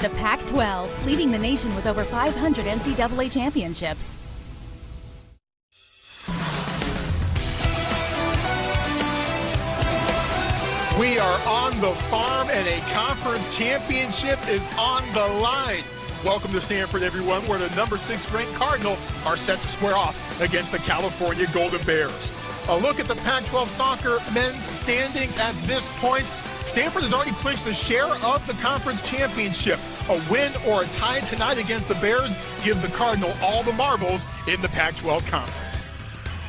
The Pac-12, leading the nation with over 500 NCAA championships. We are on the farm and a conference championship is on the line. Welcome to Stanford, everyone, where the number 6 ranked Cardinal are set to square off against the California Golden Bears. A look at the Pac-12 soccer men's standings at this point. Stanford has already clinched the share of the conference championship. A win or a tie tonight against the Bears gives the Cardinal all the marbles in the Pac-12 conference.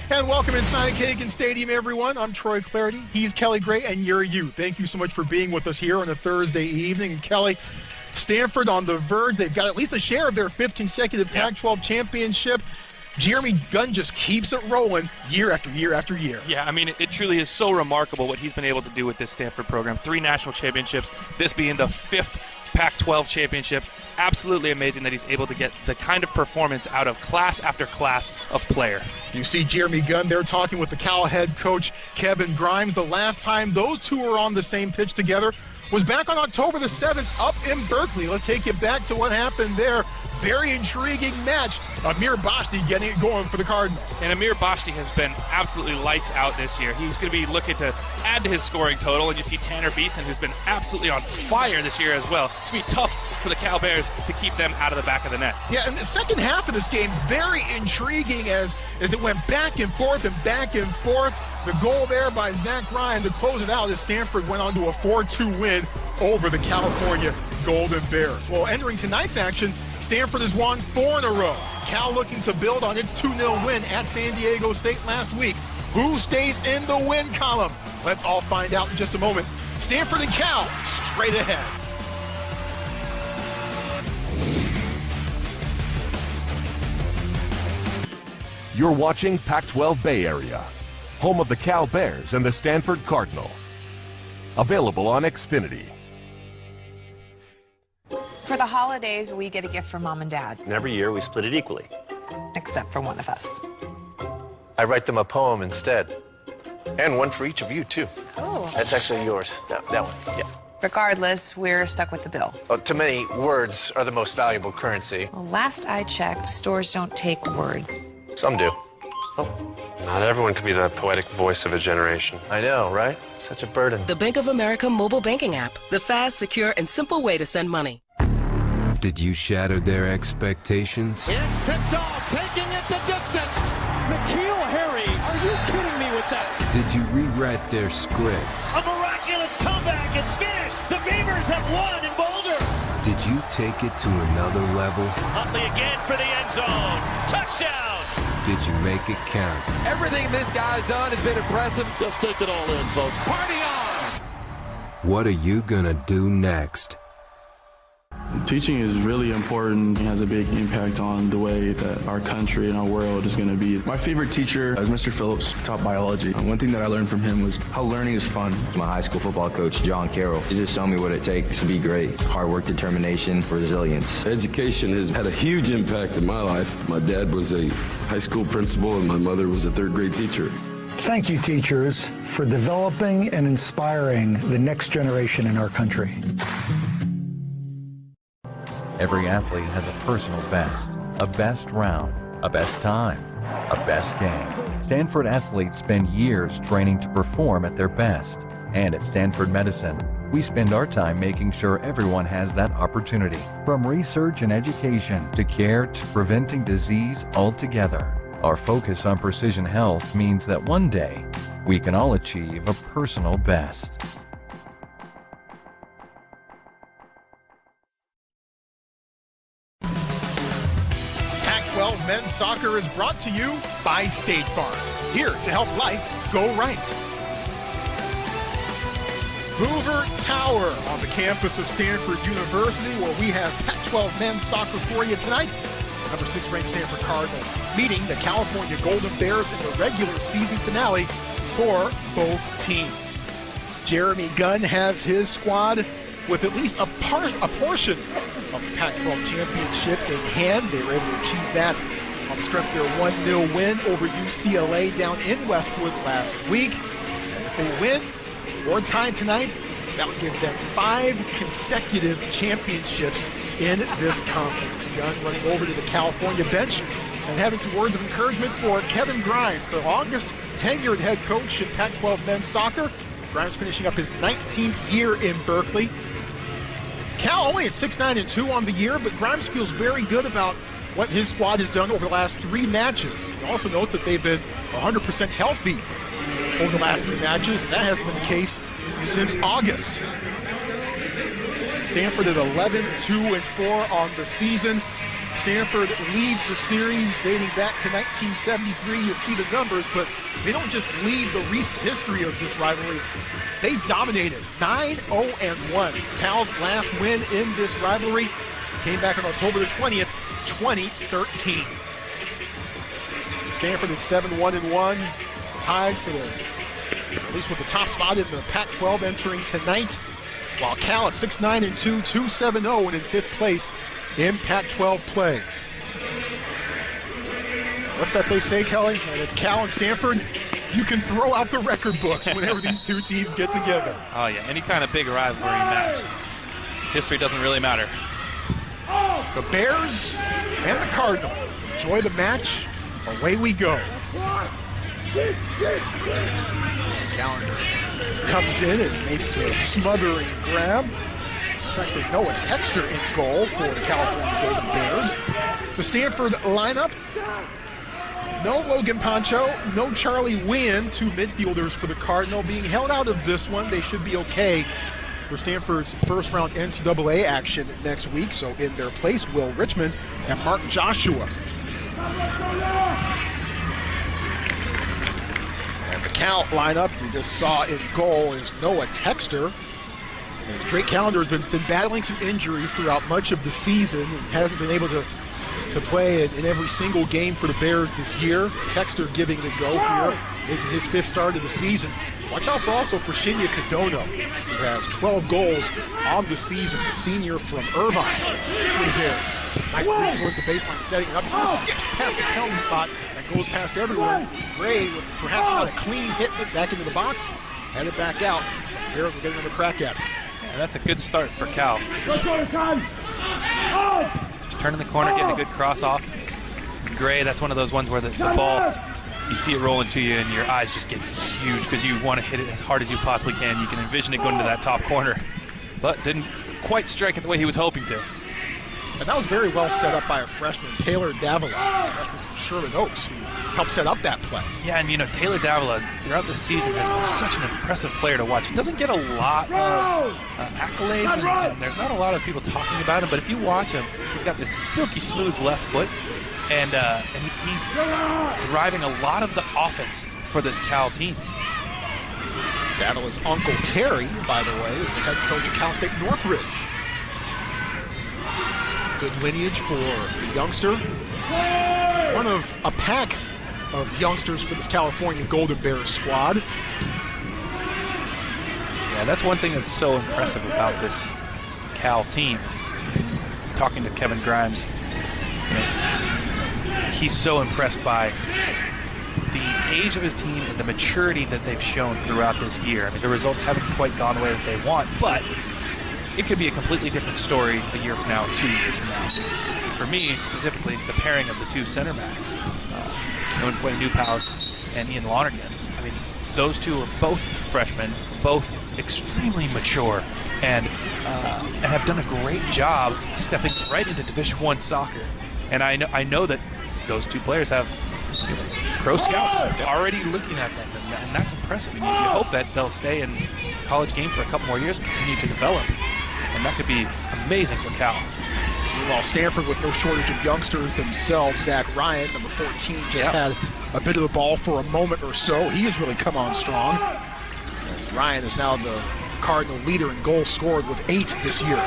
And welcome inside Kagan Stadium, everyone. I'm Troy Clarity. He's Kelly Gray, and you're you. Thank you so much for being with us here on a Thursday evening. And Kelly, Stanford on the verge. They've got at least a share of their 5th consecutive Pac-12 championship. Jeremy Gunn just keeps it rolling year after year after year. Yeah, I mean, it truly is so remarkable what he's been able to do with this Stanford program. 3 national championships, this being the 5th Pac-12 championship. Absolutely amazing that he's able to get the kind of performance out of class after class of player. You see Jeremy Gunn there talking with the Cal head coach Kevin Grimes. The last time those two were on the same pitch together was back on October the 7th up in Berkeley. Let's take you back to what happened there. Very intriguing match. Amir Bashti getting it going for the Cardinal. And Amir Bashti has been absolutely lights out this year. He's going to be looking to add to his scoring total. And you see Tanner Beeson, who's been absolutely on fire this year as well. It's going to be tough for the Cal Bears to keep them out of the back of the net. Yeah, and the second half of this game, very intriguing as it went back and forth and back and forth. The goal there by Zach Ryan to close it out as Stanford went on to a 4-2 win over the California Golden Bears. Well, entering tonight's action, Stanford has won 4 in a row. Cal looking to build on its 2-0 win at San Diego State last week. Who stays in the win column? Let's all find out in just a moment. Stanford and Cal straight ahead. You're watching Pac-12 Bay Area, home of the Cal Bears and the Stanford Cardinal. Available on Xfinity. For the holidays, we get a gift from Mom and Dad. And every year we split it equally. Except for one of us. I write them a poem instead. And one for each of you, too. Oh. That's actually yours. That one, yeah. Regardless, we're stuck with the bill. Well, to many, words are the most valuable currency. Well, last I checked, stores don't take words. Some do. Oh. Not everyone could be the poetic voice of a generation. I know, right? Such a burden. The Bank of America mobile banking app. The fast, secure, and simple way to send money. Did you shatter their expectations? It's picked off, taking it the distance. N'Keal Harry, are you kidding me with that? Did you rewrite their script? A miraculous comeback is finished. The Beavers have won in Boulder. Did you take it to another level? Huntley again for the end zone. Touchdown. Did you make it count? Everything this guy's done has been impressive. Let's take it all in, folks. Party on! What are you gonna do next? Teaching is really important. It has a big impact on the way that our country and our world is going to be. My favorite teacher is Mr. Phillips, taught biology. One thing that I learned from him was how learning is fun. My high school football coach, John Carroll, he just showed me what it takes to be great. Hard work, determination, resilience. Education has had a huge impact in my life. My dad was a high school principal and my mother was a 3rd grade teacher. Thank you, teachers, for developing and inspiring the next generation in our country. Every athlete has a personal best, a best round, a best time, a best game. Stanford athletes spend years training to perform at their best. And at Stanford Medicine, we spend our time making sure everyone has that opportunity. From research and education to care to preventing disease altogether. Our focus on precision health means that one day we can all achieve a personal best. Pac-12 men's soccer is brought to you by State Farm. Here to help life go right. Hoover Tower on the campus of Stanford University, where we have Pac-12 men's soccer for you tonight. Number 6 ranked Stanford Cardinal meeting the California Golden Bears in the regular season finale for both teams. Jeremy Gunn has his squad with at least a portion of the Pac-12 championship in hand. They were able to achieve that on the strength of their 1-0 win over UCLA down in Westwood last week. And if they win or tie tonight, That would give them 5 consecutive championships in this conference. Young running over to the California bench and having some words of encouragement for Kevin Grimes, the longest tenured head coach in Pac-12 men's soccer. Grimes finishing up his 19th year in Berkeley. Cal only at 6-9-2 on the year, but Grimes feels very good about what his squad has done over the last 3 matches. You also note that they've been 100% healthy over the last 3 matches. That hasn't been the case since August. Stanford at 11-2-4 on the season. Stanford leads the series dating back to 1973. You see the numbers, but they don't just lead the recent history of this rivalry. They dominated 9-0-1. Cal's last win in this rivalry came back on October the 20th, 2013. Stanford at 7-1-1, tied for at least with the top spot in the Pac-12 entering tonight, while Cal at 6-9-2, 2-7-0, and in 5th place in Pac-12 play. What's that they say, Kelly? And it's Cal and Stanford. You can throw out the record books whenever these two teams get together. Oh yeah, any kind of big rivalry match. History doesn't really matter. The Bears and the Cardinal enjoy the match. Away we go. Calendar comes in and makes the smothering grab. It's actually Noah Texter in goal for the California Golden Bears. The Stanford lineup: no Logan Pancho, no Charlie Wynn, 2 midfielders for the Cardinal. Being held out of this one, they should be okay for Stanford's first-round NCAA action next week. So in their place, Will Richmond and Mark Joshua. And the Cal lineup you just saw in goal is Noah Texter. And Drake Callender has been battling some injuries throughout much of the season and hasn't been able to play in every single game for the Bears this year. Texter giving it a go here, making his 5th start of the season. Watch out also for Shinya Kadono, who has 12 goals on the season, the senior from Irvine for the Bears. Nice move towards the baseline, setting it up. He just skips past the penalty spot and goes past everyone. Gray with perhaps not a clean hit back into the box, headed back out. The Bears will get another crack at it. Yeah, that's a good start for Cal. Just turning the corner, getting a good cross off. Gray, that's one of those ones where the ball, you see it rolling to you and your eyes just get huge because you want to hit it as hard as you possibly can. You can envision it going to that top corner, but didn't quite strike it the way he was hoping to. And that was very well set up by a freshman, Taylor Davila, a freshman from Sherman Oaks, who helped set up that play. Yeah, and Taylor Davila throughout the season has been such an impressive player to watch. He doesn't get a lot of accolades, and there's not a lot of people talking about him, but if you watch him, he's got this silky smooth left foot, and he's driving a lot of the offense for this Cal team. Davila's uncle Terry, by the way, is the head coach of Cal State Northridge. Good lineage for the youngster. One of a pack of youngsters for this California Golden Bears squad. Yeah, that's one thing that's so impressive about this Cal team. Talking to Kevin Grimes, he's so impressed by the age of his team and the maturity that they've shown throughout this year. I mean, the results haven't quite gone the way that they want, but it could be a completely different story a year from now, 2 years from now. For me, specifically, it's the pairing of the 2 center backs, Noah Newhouse and Ian Lonergan. I mean, those 2 are both freshmen, both extremely mature, and have done a great job stepping right into Division I soccer. And I know that those 2 players have pro scouts already looking at them, and that's impressive. And you hope that they'll stay in the college game for a couple more years and continue to develop. And that could be amazing for Cal. Meanwhile, Stanford with no shortage of youngsters themselves. Zach Ryan, number 14, just had a bit of the ball for a moment or so. He has really come on strong. As Ryan is now the Cardinal leader in goals scored with 8 this year.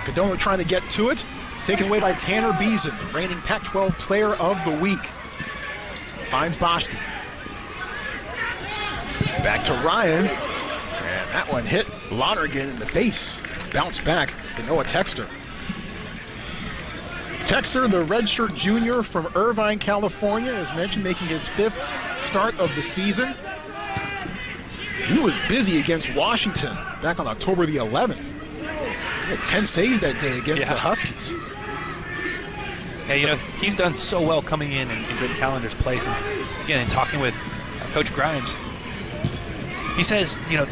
Kadono trying to get to it. Taken away by Tanner Beason, the reigning Pac-12 Player of the Week. Finds Boschke. Back to Ryan. And that one hit Lonergan in the face. Bounce back to Noah Texter. Texter, the redshirt junior from Irvine, California, as mentioned, making his 5th start of the season. He was busy against Washington back on October the 11th. He had 10 saves that day against the Huskies. Yeah, you know, he's done so well coming in Drake Callender's place. And again, in talking with Coach Grimes, he says, you know,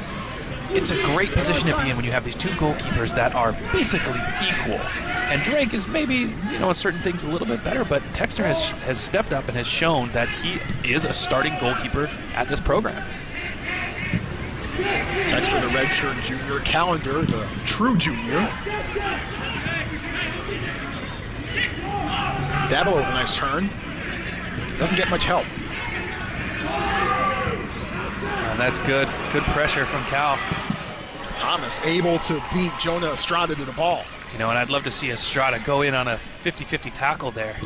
it's a great position to be in when you have these two goalkeepers that are basically equal. And Drake is maybe, you know, in certain things a little bit better, but Texter has stepped up and has shown that he is a starting goalkeeper at this program. Texter, the redshirt junior, Callender, the true junior. Dabble with a nice turn. Doesn't get much help. And that's good. Good pressure from Cal. Thomas able to beat Jonah Estrada to the ball. You know, and I'd love to see Estrada go in on a 50-50 tackle there.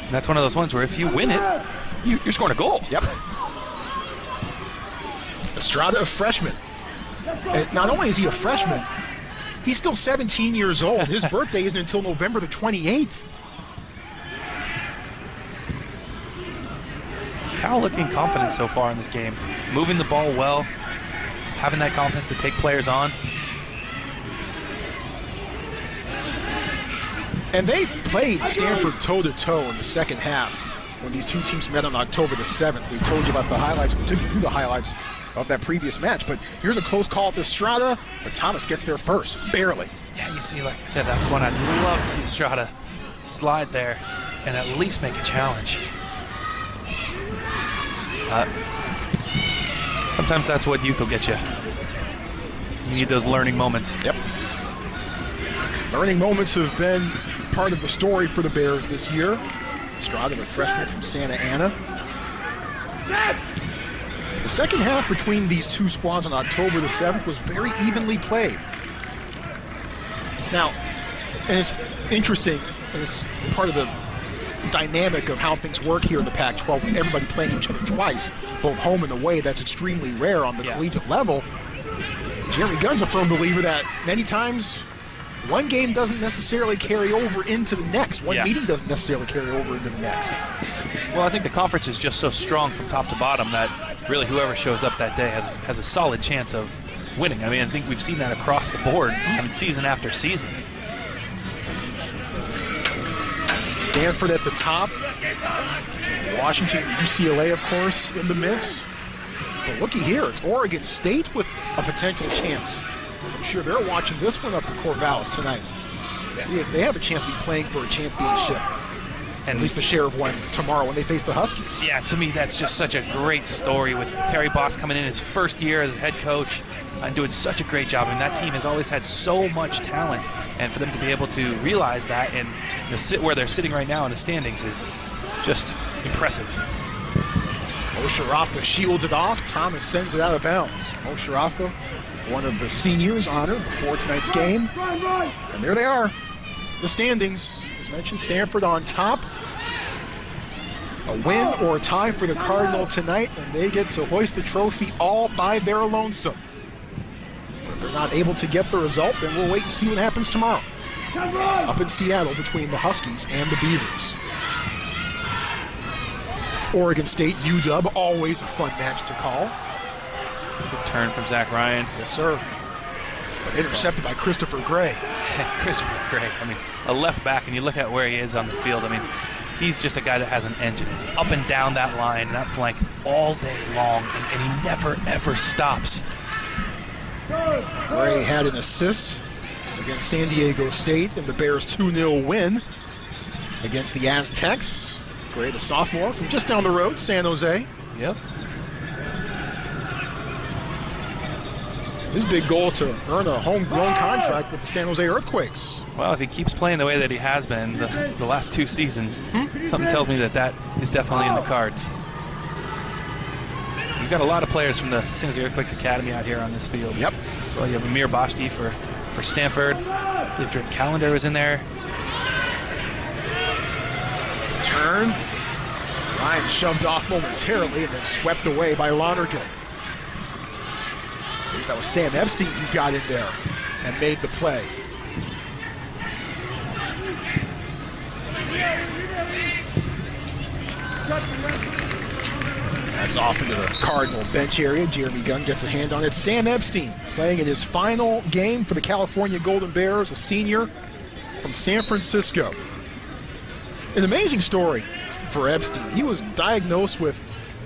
And that's one of those ones where if you win it, you're scoring a goal. Yep. Estrada, a freshman. And not only is he a freshman, he's still 17 years old. His birthday isn't until November the 28th. Cal looking confident so far in this game. Moving the ball well, having that confidence to take players on. And they played Stanford toe-to-toe in the second half when these two teams met on October the 7th. We told you about the highlights. We took you through the highlights of that previous match. But here's a close call to Estrada, but Thomas gets there first, barely. Yeah, you see, like I said, that's one I'd love to see Estrada slide there and at least make a challenge. Sometimes that's what youth will get you. You need those learning moments. Yep. Learning moments have been part of the story for the Bears this year. Estrada, the freshman from Santa Ana. The second half between these two squads on October the 7th was very evenly played. Now, and it's interesting, and it's part of the dynamic of how things work here in the Pac-12, with everybody playing each other twice, both home and away. That's extremely rare on the collegiate level. Jeremy Gunn's a firm believer that many times one game doesn't necessarily carry over into the next. One meeting doesn't necessarily carry over into the next. Well, I think the conference is just so strong from top to bottom that really whoever shows up that day has a solid chance of winning. I mean, I think we've seen that across the board, I mean, season after season. Stanford at the top. Washington, UCLA, of course, in the mix. But looky here, it's Oregon State with a potential chance. As I'm sure they're watching this one up in Corvallis tonight. See if they have a chance to be playing for a championship. And at least the share of one tomorrow when they face the Huskies. Yeah, to me, that's just such a great story with Terry Boss coming in his first year as head coach and doing such a great job. I mean, that team has always had so much talent, and for them to be able to realize that and sit where they're sitting right now in the standings is just impressive. Osharafa shields it off. Thomas sends it out of bounds. Osharafa, one of the seniors honored before tonight's game. And there they are, the standings. As mentioned, Stanford on top. A win or a tie for the Cardinal tonight, and they get to hoist the trophy all by their lonesome. If they're not able to get the result, then we'll wait and see what happens tomorrow up in Seattle between the Huskies and the Beavers. Oregon State, UW, always a fun match to call. Good turn from Zach Ryan. Yes, sir. But intercepted by Christopher Gray. Christopher Gray, I mean, a left back, and you look at where he is on the field, I mean, he's just a guy that has an engine. He's up and down that line, that flank all day long, and he never, ever stops. Gray had an assist against San Diego State in the Bears' 2-0 win against the Aztecs. Gray, the sophomore from just down the road, San Jose. Yep. His big goal is to earn a homegrown contract with the San Jose Earthquakes. Well, if he keeps playing the way that he has been the last two seasons, something tells me that is definitely in the cards. You've got a lot of players from the San Jose Earthquakes Academy out here on this field. Yep. So you have Amir Bashti for Stanford. Drake Callender was in there. Turn. Ryan shoved off momentarily and then swept away by Lonergan. I think that was Sam Epstein who got in there and made the play. That's off into the Cardinal bench area. Jeremy Gunn gets a hand on it. Sam Epstein playing in his final game for the California Golden Bears, a senior from San Francisco. An amazing story for Epstein. He was diagnosed with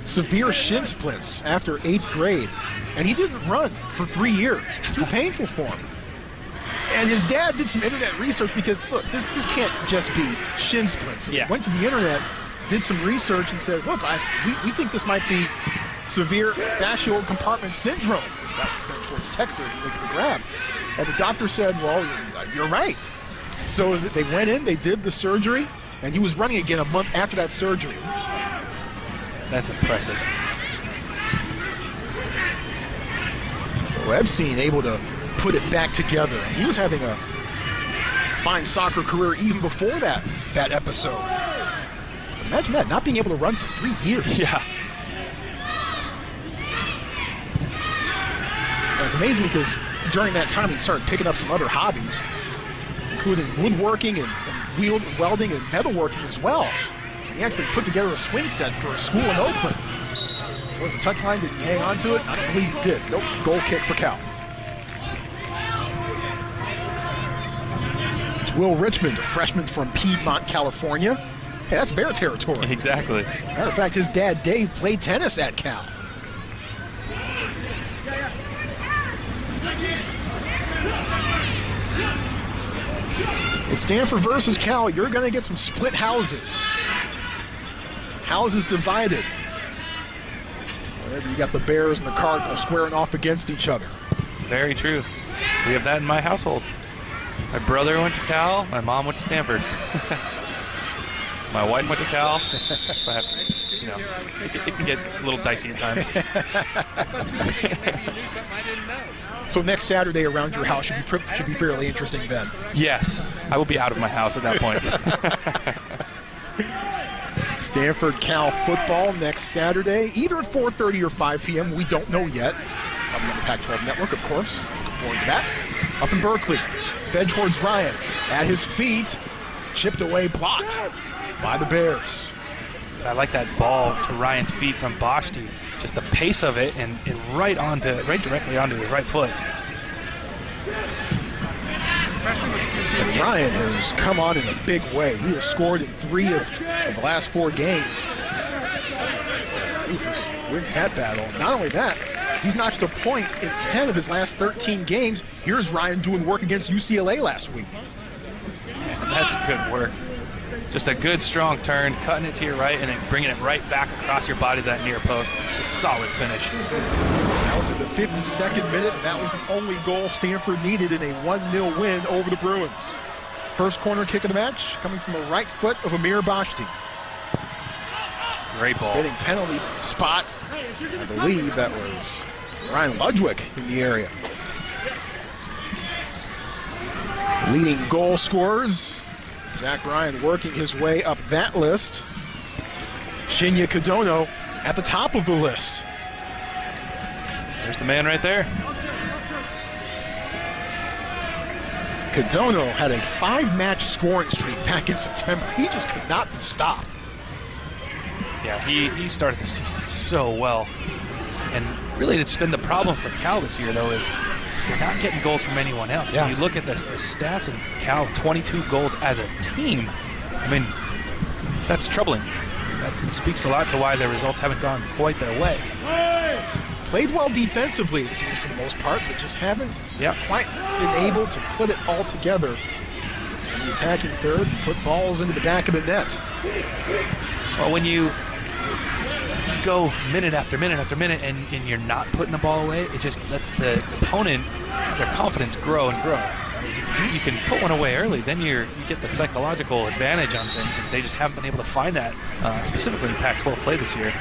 severe shin splints after 8th grade, and he didn't run for 3 years. Too painful for him. And his dad did some internet research because, look, this can't just be shin splints. So he went to the internet, did some research, and said, look, we think this might be severe fascial compartment syndrome. That was sent towards Texter, who makes the grab. And the doctor said, well, you're right. So they went in, they did the surgery, and he was running again a month after that surgery. That's impressive. So Epstein able to put it back together. And he was having a fine soccer career even before that episode. Imagine that, not being able to run for 3 years. Yeah. And it's amazing because during that time he started picking up some other hobbies, including woodworking and welding and metalworking as well. He actually put together a swing set for a school in Oakland. Was the touchline? Did he hang on to it? I don't believe he did. Nope. Goal kick for Cal. It's Will Richmond, a freshman from Piedmont, California. Hey, that's Bear territory. Exactly. Matter of fact, his dad, Dave, played tennis at Cal. It's Stanford versus Cal. You're going to get some split houses. Houses divided. Whenever you got the Bears and the Cardinals squaring off against each other. Very true. We have that in my household. My brother went to Cal. My mom went to Stanford. My wife went to Cal. So I have, it can get a little dicey at times. So next Saturday around your house should be fairly interesting then. Yes, I will be out of my house at that point. Stanford Cal football next Saturday, either at 4:30 or 5 p.m. We don't know yet. Coming on the Pac-12 Network, of course. Looking forward to that. Up in Berkeley, fed towards Ryan. At his feet, chipped away, blocked by the Bears. I like that ball to Ryan's feet from Boschti. Just the pace of it and right directly onto his right foot. And Ryan has come on in a big way. He has scored in 3 of the last 4 games. Rufus wins that battle. Not only that, he's notched a point in 10 of his last 13 games. Here's Ryan doing work against UCLA last week. Man, that's good work. Just a good, strong turn, cutting it to your right, and then bringing it right back across your body to that near post. It's a solid finish. That was in the 52nd minute, and that was the only goal Stanford needed in a 1-0 win over the Bruins. First corner kick of the match coming from the right foot of Amir Boschti. Great ball. Spinning penalty spot. I believe that was Ryan Ludwig in the area. Leading goal scorers. Zach Ryan working his way up that list. Shinya Kadono at the top of the list. There's the man right there. Kadono had a 5-match scoring streak back in September. He just could not be stopped. Yeah, he started the season so well. And really it's been the problem for Cal this year, though, is they're not getting goals from anyone else. Yeah. When you look at the stats in Cal, 22 goals as a team, I mean, that's troubling. That speaks a lot to why their results haven't gone quite their way. Played well defensively, it seems, for the most part, but just haven't quite been able to put it all together in the attacking third and put balls into the back of the net. Well, when you go minute after minute after minute and you're not putting the ball away, it just lets the opponent, their confidence grow and grow. If you can put one away early, then you get the psychological advantage on things, and they just haven't been able to find that, specifically in Pac-12 play this year.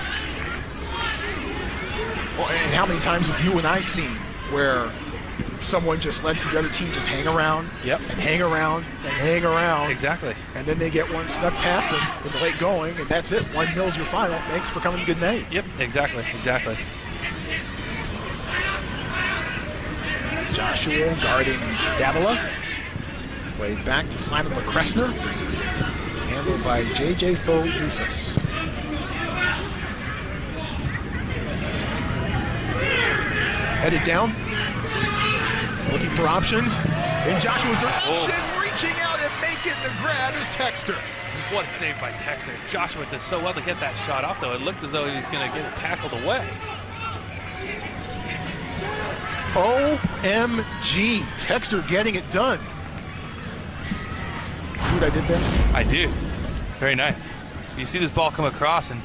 Well, and how many times have you and I seen where someone just lets the other team just hang around and hang around and hang around? Exactly. And then they get one snuck past them in the late going, and that's it. 1-0's your final. Thanks for coming. Good night. Yep, exactly. Joshua guarding Davila. Played back to Simon LeCressner. Handled by J.J. Foe Rufus. Headed down. Looking for options. In Joshua's direction, reaching out and making the grab is Texter. What a save by Texter. Joshua did so well to get that shot off, though. It looked as though he was going to get it tackled away. OMG. Texter getting it done. See what I did there? I do. Very nice. You see this ball come across, and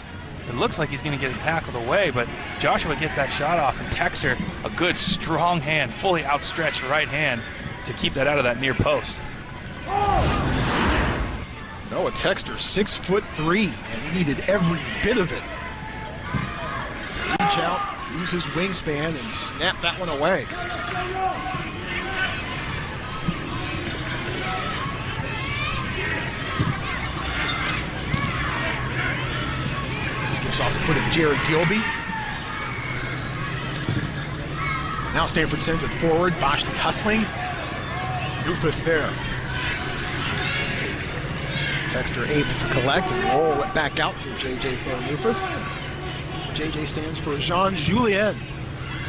it looks like he's going to get it tackled away, but Joshua gets that shot off, and Texter, a good, strong hand, fully outstretched right hand to keep that out of that near post. Noah Texter, 6'3", and he needed every bit of it. Reach out, use his wingspan, and snap that one away. Skips off the foot of Jared Gilby. Now Stanford sends it forward. Boschke hustling. Nufus there. Texter able to collect and roll it back out to JJ for Nufus. JJ stands for Jean-Julien.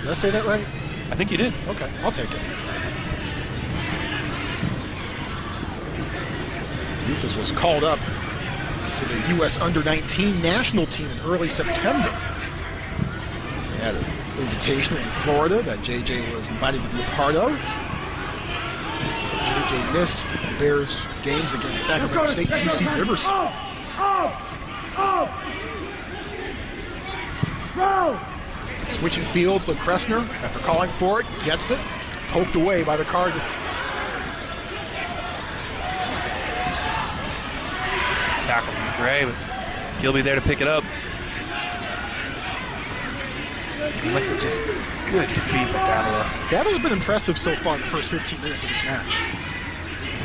Did I say that right? I think you did. Okay, I'll take it. Nufus was called up to the U.S. Under-19 national team in early September. They had an invitation in Florida that JJ was invited to be a part of. So JJ missed the Bears games against Sacramento State and UC Riverside. Switching fields, LeCressner, after calling for it, gets it, poked away by the Cardinals. Tackle from Gray, but Gilby there to pick it up. Look at just good feet with Davila. Davila's been impressive so far in the first 15 minutes of this match.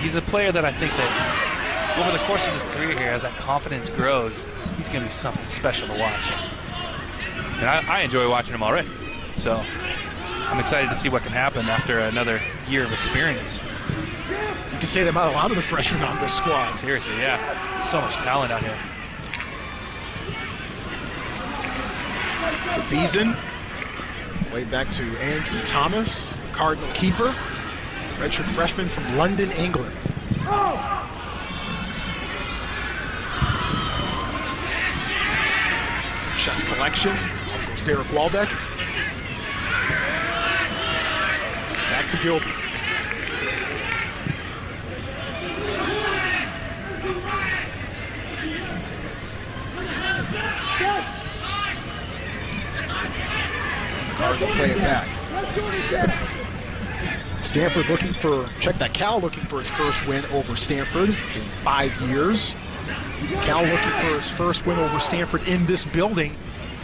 He's a player that I think that over the course of his career here, as that confidence grows, he's going to be something special to watch. And I enjoy watching him already. So I'm excited to see what can happen after another year of experience. You can say that about a lot of the freshmen on this squad. Seriously, yeah. So much talent out here. To Beason. Way back to Andrew Thomas, Cardinal keeper. Redshirt freshman from London, England. Chest collection. Off goes Derek Waldeck. Back to Gilby. Cardinal play it back. Stanford looking for, check that, Cal looking for his first win over Stanford in 5 years. Cal looking for his first win over Stanford in this building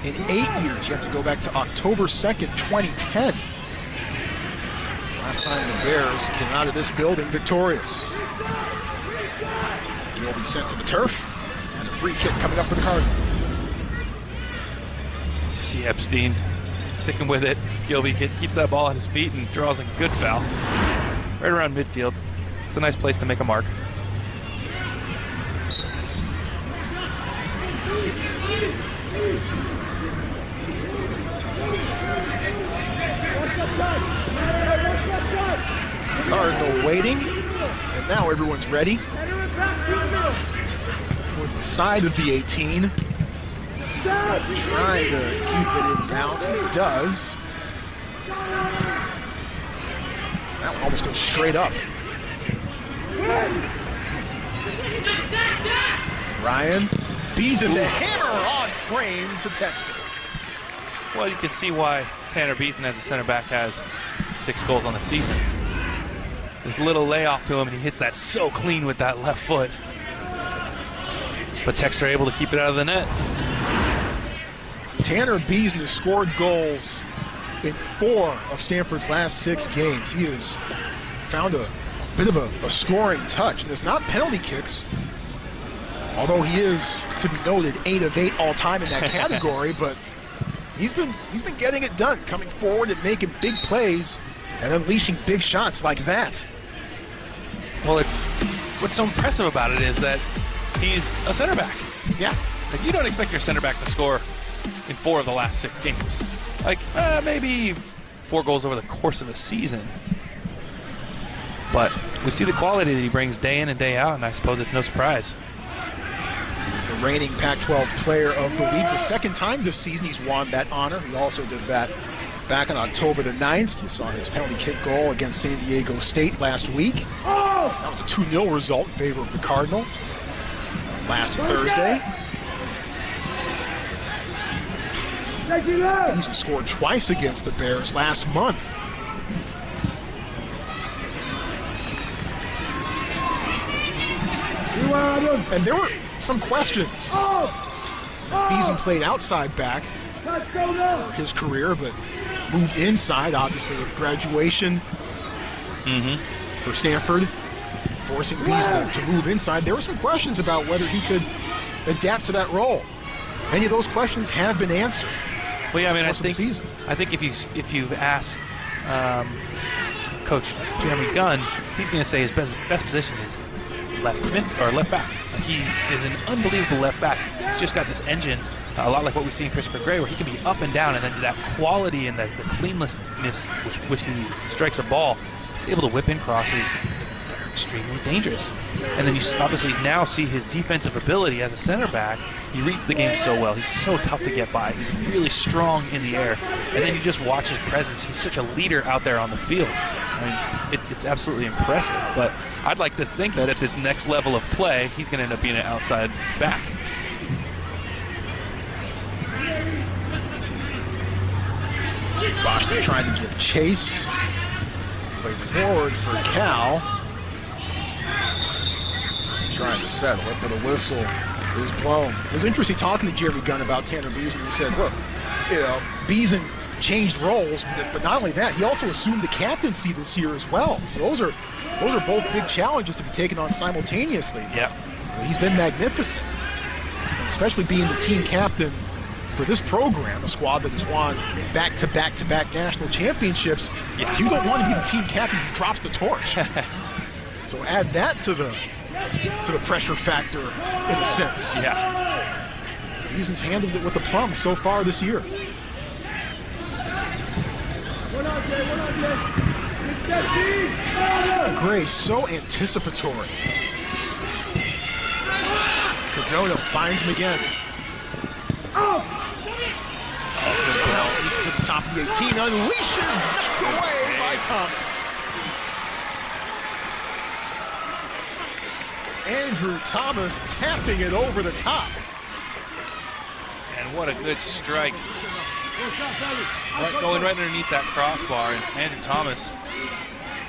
in 8 years. You have to go back to October 2nd, 2010. Last time the Bears came out of this building victorious. Gilby sent to the turf, and a free kick coming up for the Cardinals. You see Epstein sticking with it. Gilby keeps that ball at his feet and draws a good foul. Right around midfield. It's a nice place to make a mark. Cardinal waiting, and now everyone's ready. Towards the side of the 18. Trying to keep it in bounds, and it does. That one almost goes straight up. Ryan Beason, the hammer on frame to Texter. Well, you can see why Tanner Beason as a center back has 6 goals on the season. This little layoff to him, and he hits that so clean with that left foot. But Texter able to keep it out of the net. Tanner Beason has scored goals in 4 of Stanford's last 6 games. He has found a bit of a scoring touch, and it's not penalty kicks, although he is, to be noted, 8 of 8 all time in that category. But he's been getting it done, coming forward and making big plays and unleashing big shots like that. Well, what's so impressive about it is that he's a center back. Yeah. Like, you don't expect your center back to score in 4 of the last 6 games. Like, maybe 4 goals over the course of a season. But we see the quality that he brings day in and day out, and I suppose it's no surprise. He's the reigning Pac-12 Player of the Week. The second time this season he's won that honor. He also did that back on October the 9th. You saw his penalty kick goal against San Diego State last week. That was a 2-0 result in favor of the Cardinal last Thursday. He's scored twice against the Bears last month. And there were some questions as Beason played outside back for his career, but moved inside, obviously, with graduation for Stanford, forcing Beason to move inside. There were some questions about whether he could adapt to that role. Many of those questions have been answered. Well, yeah, I mean, I think if you ask Coach Jeremy Gunn, he's going to say his best position is left back. He is an unbelievable left back. He's just got this engine, a lot like what we see in Christopher Gray, where he can be up and down, and then that quality and the cleanliness which he strikes a ball, he's able to whip in crosses. They're extremely dangerous. And then you obviously now see his defensive ability as a center back. He reads the game so well. He's so tough to get by. He's really strong in the air. And then you just watch his presence. He's such a leader out there on the field. I mean, it's absolutely impressive. But I'd like to think that at this next level of play, he's going to end up being an outside back. Boston trying to give chase. Played forward for Cal. Trying to settle it, but a whistle is blown. It was interesting talking to Jeremy Gunn about Tanner Beason. He said, look, Beason changed roles, but not only that, he also assumed the captaincy this year as well. So those are both big challenges to be taken on simultaneously. Yeah. He's been magnificent, especially being the team captain for this program, a squad that has won back-to-back-to-back national championships. Yeah. You don't want to be the team captain who drops the torch. So add that to the pressure factor in a sense. Yeah. Beason's handled it with a plum so far this year. Gray so anticipatory. Cardona finds him again. Now sneaks to the top of the 18, unleashes, knocked away by Thomas. Andrew Thomas tapping it over the top. And what a good strike. Going right underneath that crossbar, and Andrew Thomas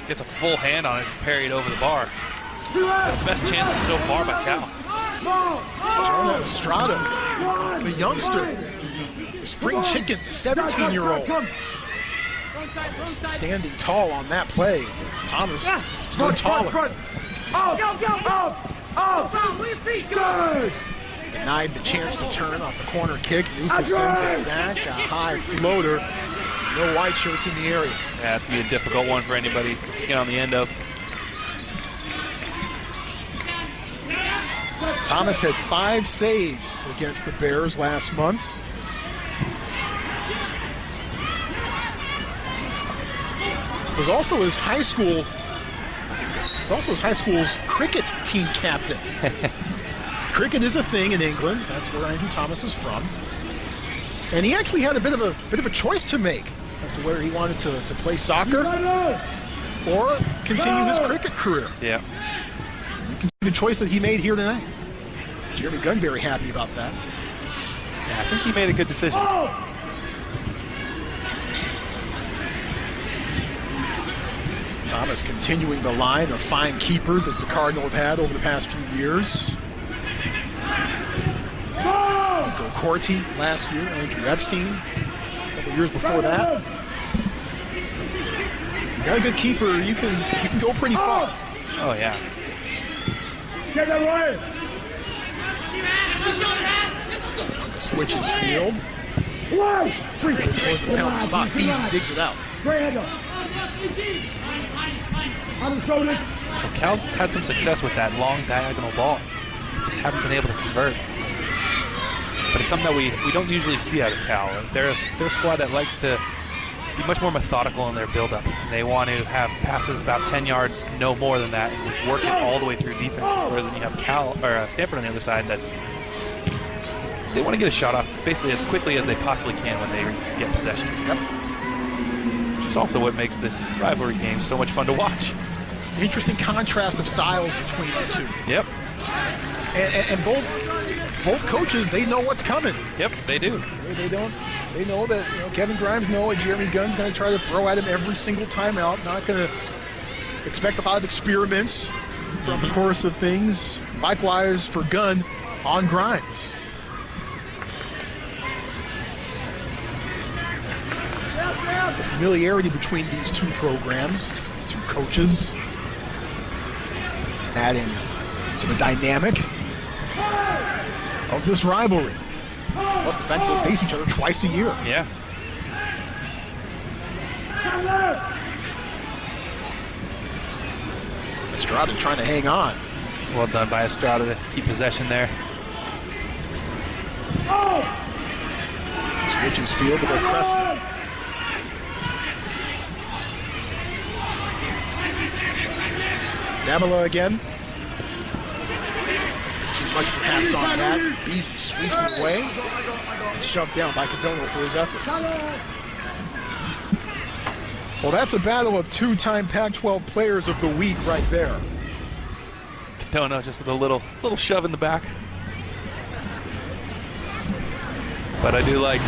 gets a full hand on it and parry it over the bar. The best chances so far by Cal. Jonah Estrada, the youngster, the spring chicken, 17-year-old. Standing tall on that play. Thomas stood taller. Denied the chance to turn off the corner kick. Newfield sends it back, a high floater. No white shirts in the area. Yeah, it's going to be a difficult one for anybody to get on the end of. Thomas had 5 saves against the Bears last month. It was also his high school's cricket team captain. Cricket is a thing in England. That's where Andrew Thomas is from. And he actually had a bit of a choice to make as to whether he wanted to play soccer or continue his cricket career. Yeah. The choice that he made here tonight. Jeremy Gunn very happy about that. Yeah, I think he made a good decision. Thomas continuing the line of fine keepers that the Cardinal have had over the past few years. Nico Corti last year, Andrew Epstein a couple years before that. You got a good keeper, you can go pretty far. Oh yeah. Switches field. Towards the penalty spot. Beason digs it out. Well, Cal's had some success with that long diagonal ball. Just haven't been able to convert. But it's something that we don't usually see out of Cal. They're a squad that likes to be much more methodical in their build-up. They want to have passes about 10 yards, no more than that, and just work it all the way through defense. Whereas then you have Stanford on the other side they want to get a shot off basically as quickly as they possibly can when they get possession. Yep. Which is also what makes this rivalry game so much fun to watch. Interesting contrast of styles between the two. Yep. And both coaches, they know what's coming. Yep, they do. They know that Kevin Grimes knows Jeremy Gunn's going to try to throw at him every single timeout. Not going to expect a lot of experiments from the course of things. Likewise for Gunn on Grimes. The familiarity between these two programs, two coaches, adding to the dynamic of this rivalry. Plus the fact that they face each other twice a year. Yeah. Estrada trying to hang on. Well done by Estrada to keep possession there. Switches field to go Cressman. Davila again. Too much perhaps on that. Beasley sweeps it away. And shoved down by Cadonno for his efforts. Well, that's a battle of two-time Pac-12 players of the week right there. Cadonno just with a little shove in the back. But I do like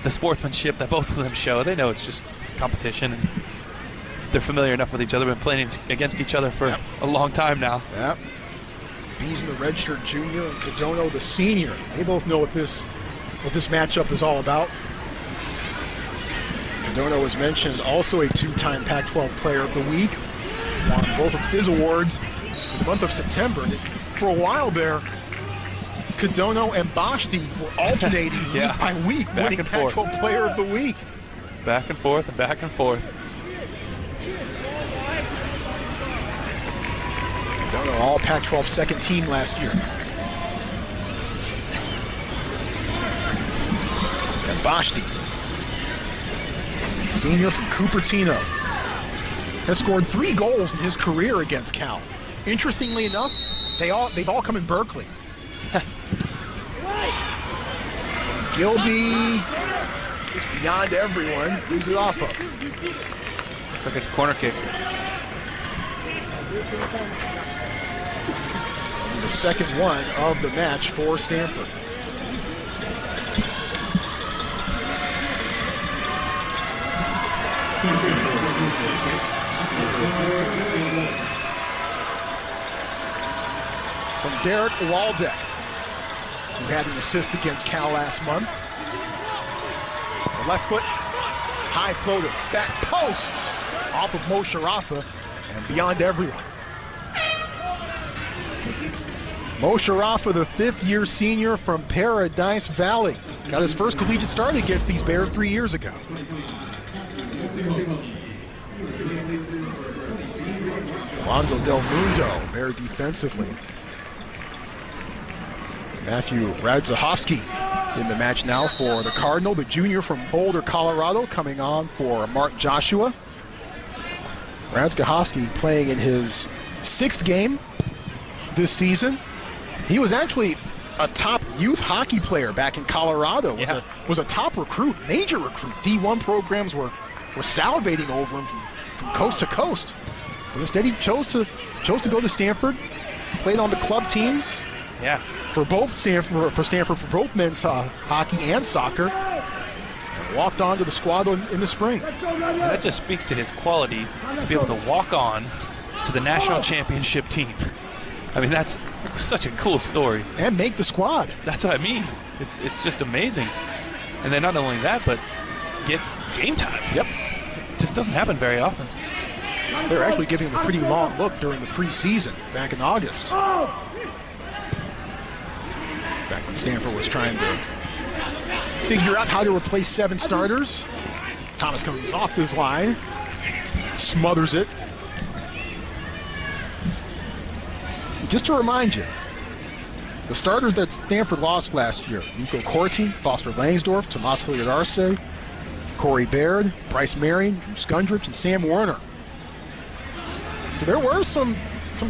the sportsmanship that both of them show. They know it's just competition. And they're familiar enough with each other, been playing against each other for a long time now. Yep. Beasley, the redshirt junior, and Cadonno, the senior. They both know what this matchup is all about. Cadonno was mentioned, also a two-time Pac-12 Player of the Week. Won both of his awards in the month of September. And for a while there, Cadonno and Bashti were alternating week by week, winning Pac-12 Player of the Week. Back and forth and back and forth. Cadonno, all Pac-12 second team last year. And Bashti, senior from Cupertino, has scored 3 goals in his career against Cal. Interestingly enough, they've all come in Berkeley. From Gilby, just beyond everyone. Who's it off of? Looks like it's a corner kick. The second one of the match for Stanford. From Derek Waldeck, who had an assist against Cal last month. The left foot, high floater, back posts off of Moshe Rafa and beyond everyone. Moshe Rafa, the 5th-year senior from Paradise Valley, got his first collegiate start against these Bears 3 years ago. Alonzo Del Mundo, very defensively. Matthew Radzahovsky in the match now for the Cardinal, the junior from Boulder, Colorado, coming on for Mark Joshua. Radzahovsky playing in his 6th game this season. He was actually a top youth hockey player back in Colorado. Was a top recruit, major recruit. D1 programs were salivating over him from coast to coast. But instead he chose to go to Stanford, played on the club teams. Yeah. For Stanford for both men's hockey and soccer. And walked on to the squad in the spring. And that just speaks to his quality to be able to walk on to the national championship team. I mean, that's such a cool story. And make the squad. That's what I mean. It's just amazing. And then not only that, but get game time. Yep. It just doesn't happen very often. They're actually giving him a pretty long look during the preseason back in August. Back when Stanford was trying to figure out how to replace 7 starters. Thomas comes off this line, smothers it. Just to remind you, the starters that Stanford lost last year: Nico Corti, Foster Langsdorff, Tomas Hilliard Arce, Corey Baird, Bryce Marion, Drew Skundrich, and Sam Werner. So there were some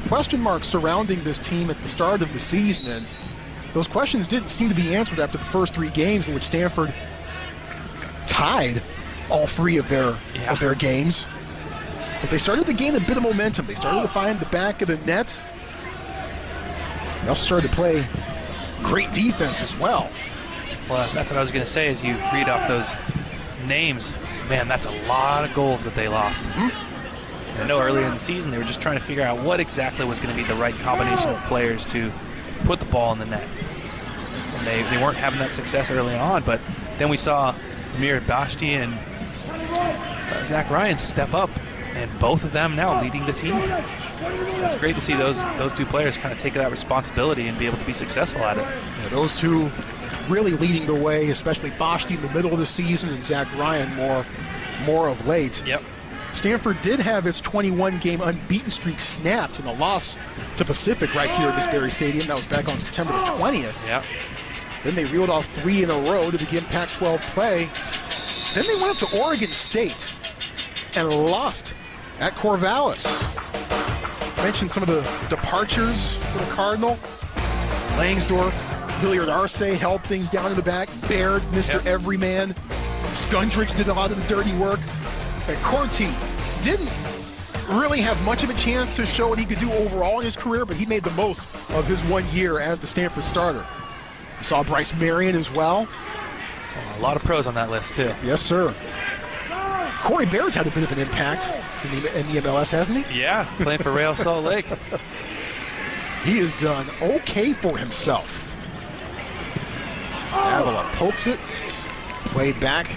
question marks surrounding this team at the start of the season, and those questions didn't seem to be answered after the first 3 games in which Stanford tied all 3 of their games. But they started to gain a bit of momentum. They started to find the back of the net. They also started to play great defense as well. Well, that's what I was going to say as you read off those names. Man, that's a lot of goals that they lost. I know earlier in the season they were just trying to figure out what exactly was going to be the right combination of players to put the ball in the net. And they weren't having that success early on, but then we saw Amir Bashti and Zach Ryan step up, and both of them now leading the team. It's great to see those 2 players kind of take that responsibility and be able to be successful at it. Yeah, those 2 really leading the way, especially Bashti in the middle of the season and Zach Ryan more of late. Yep. Stanford did have its 21-game unbeaten streak snapped in a loss to Pacific right here at this very stadium. That was back on September the 20th. Yep. Then they reeled off 3 in a row to begin Pac-12 play. Then they went up to Oregon State and lost at Corvallis. Mentioned some of the departures for the Cardinal. Langsdorff, Hilliard Arce held things down in the back. Baird, Mr. Everyman. Skundrich did a lot of the dirty work. And Corti didn't really have much of a chance to show what he could do overall in his career, but he made the most of his 1 year as the Stanford starter. You saw Bryce Marion as well. Oh, a lot of pros on that list, too. Yes, sir. Corey Baird's had a bit of an impact in the MLS, hasn't he? Yeah, playing for Real Salt Lake. He has done okay for himself. Avila pokes it. It's played back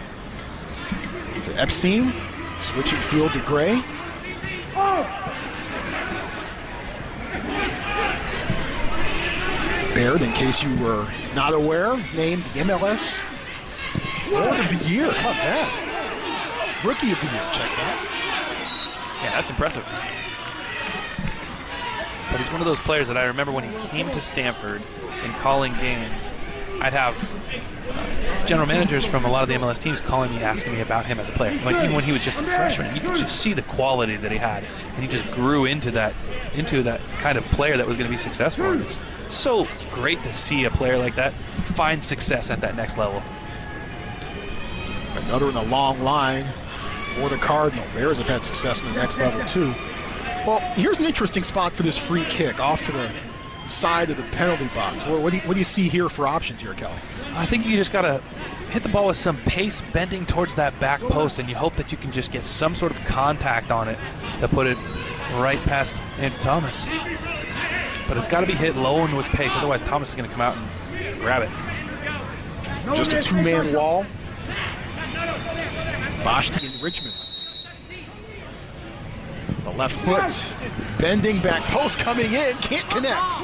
to Epstein. Switching field to Gray. Baird, in case you were not aware, named the MLS Forward of the Year. How about that? Rookie of the Year. Check that. Yeah, that's impressive. But he's one of those players that I remember when he came to Stanford and calling games, I'd have general managers from a lot of the MLS teams calling me, asking me about him as a player. Like, even when he was just a freshman, you could just see the quality that he had, and he just grew into that kind of player that was going to be successful. And it's so great to see a player like that find success at that next level. Another in a long line for the Cardinal. Bears have had success in the next level too. Well, here's an interesting spot for this free kick off to the side of the penalty box. What do you see here for options here, Kelly? I think you just got to hit the ball with some pace, bending towards that back post, and you hope that you can just get some sort of contact on it to put it right past Andrew Thomas. But it's got to be hit low and with pace, otherwise Thomas is going to come out and grab it. Just a 2-man wall. Bashti and Richmond. The left foot, bending back post coming in, can't connect.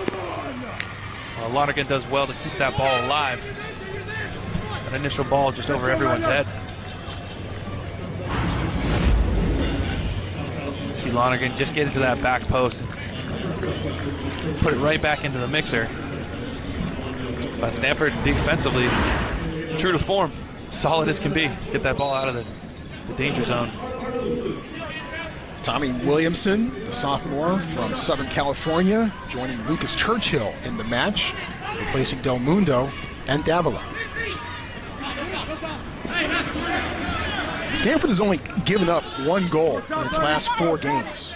Well, Lonergan does well to keep that ball alive. That initial ball just over everyone's head. See Lonergan just get into that back post and put it right back into the mixer. But Stanford defensively, true to form, solid as can be. Get that ball out of the danger zone. Tommy Williamson, the sophomore from Southern California, joining Lucas Churchill in the match, replacing Del Mundo and Davila. Stanford has only given up 1 goal in its last 4 games.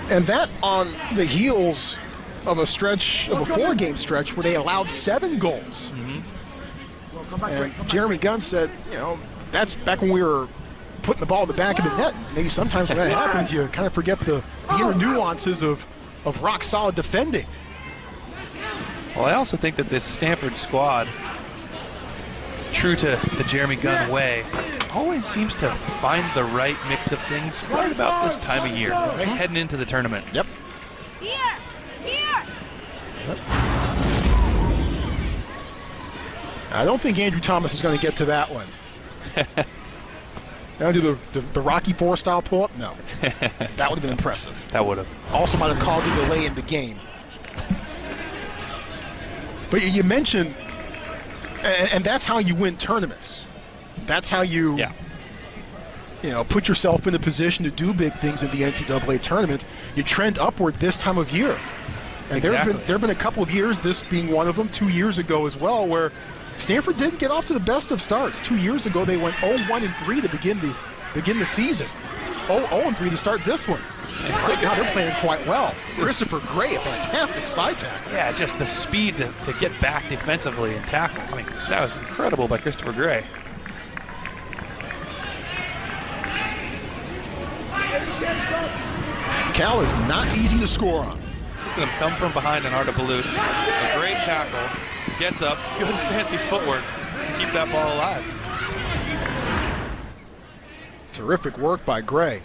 And that on the heels of a 4-game stretch where they allowed 7 goals. Mm-hmm. And Jeremy Gunn said, that's back when we were putting the ball in the back of the net. Maybe sometimes when that happens, you kind of forget the inner nuances of rock-solid defending. Well, I also think that this Stanford squad, true to the Jeremy Gunn way, always seems to find the right mix of things right about this time of year, right heading into the tournament. Yep. I don't think Andrew Thomas is going to get to that one. Now do the Rocky IV style pull-up? No. That would have been impressive. That would have. Also might have caused a delay in the game. But you mentioned And that's how you win tournaments. That's how you, put yourself in a position to do big things in the NCAA tournament. You trend upward this time of year. And there have been a couple of years, this being one of them, 2 years ago as well, where Stanford didn't get off to the best of starts. 2 years ago, they went 0-1-3 to begin the season. 0-3 to start this one. And right now, they're playing quite well. Christopher Gray, a fantastic slide tackle. Yeah, just the speed to get back defensively and tackle. I mean, that was incredible by Christopher Gray. Cal is not easy to score on. Look at him come from behind an Arda Balut. A great tackle. Gets up. Good fancy footwork to keep that ball alive. Terrific work by Gray.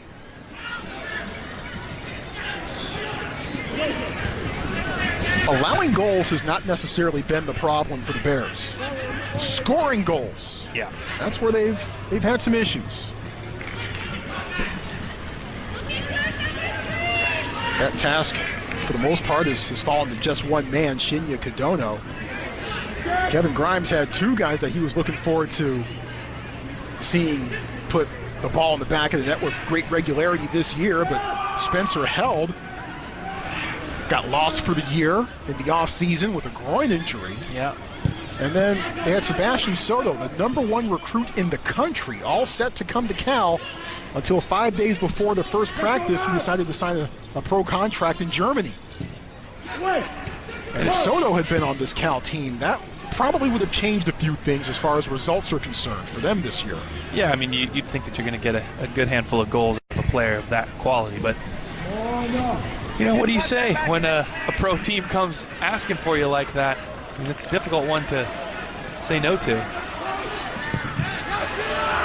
Allowing goals has not necessarily been the problem for the Bears. Scoring goals. Yeah. That's where they've had some issues. That task, for the most part, has fallen to just one man, Shinya Kadono. Kevin Grimes had two guys that he was looking forward to seeing put the ball in the back of the net with great regularity this year, but Spencer Held got lost for the year in the offseason with a groin injury. Yeah. And then they had Sebastian Soto, the #1 recruit in the country, all set to come to Cal until 5 days before the first practice. He decided to sign a pro contract in Germany. And if Soto had been on this Cal team, that probably would have changed a few things as far as results are concerned for them this year. Yeah, I mean, you'd think that you're going to get a good handful of goals of a player of that quality, but what do you say when a pro team comes asking for you like that? I mean, it's a difficult one to say no to.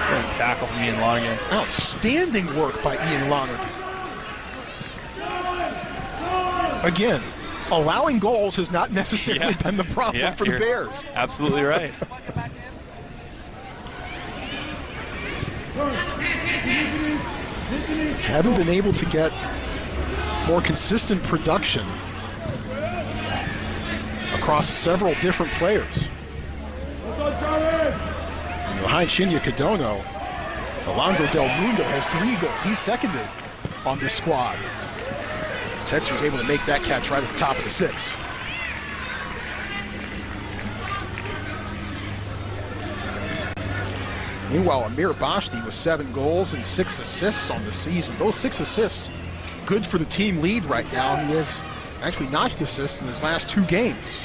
Great tackle from Ian Lonergan. Outstanding work by Ian Lonergan. Again, allowing goals has not necessarily been the problem for the Bears. Absolutely right. Just haven't been able to get more consistent production across several different players. And behind Shinya Kadono, Alonzo Del Mundo has 3 goals. He's seconded on this squad. Texas was able to make that catch right at the top of the 6. Meanwhile, Amir Bashti with 7 goals and 6 assists on the season. Those 6 assists, good for the team lead right now. He has actually notched assists in his last 2 games.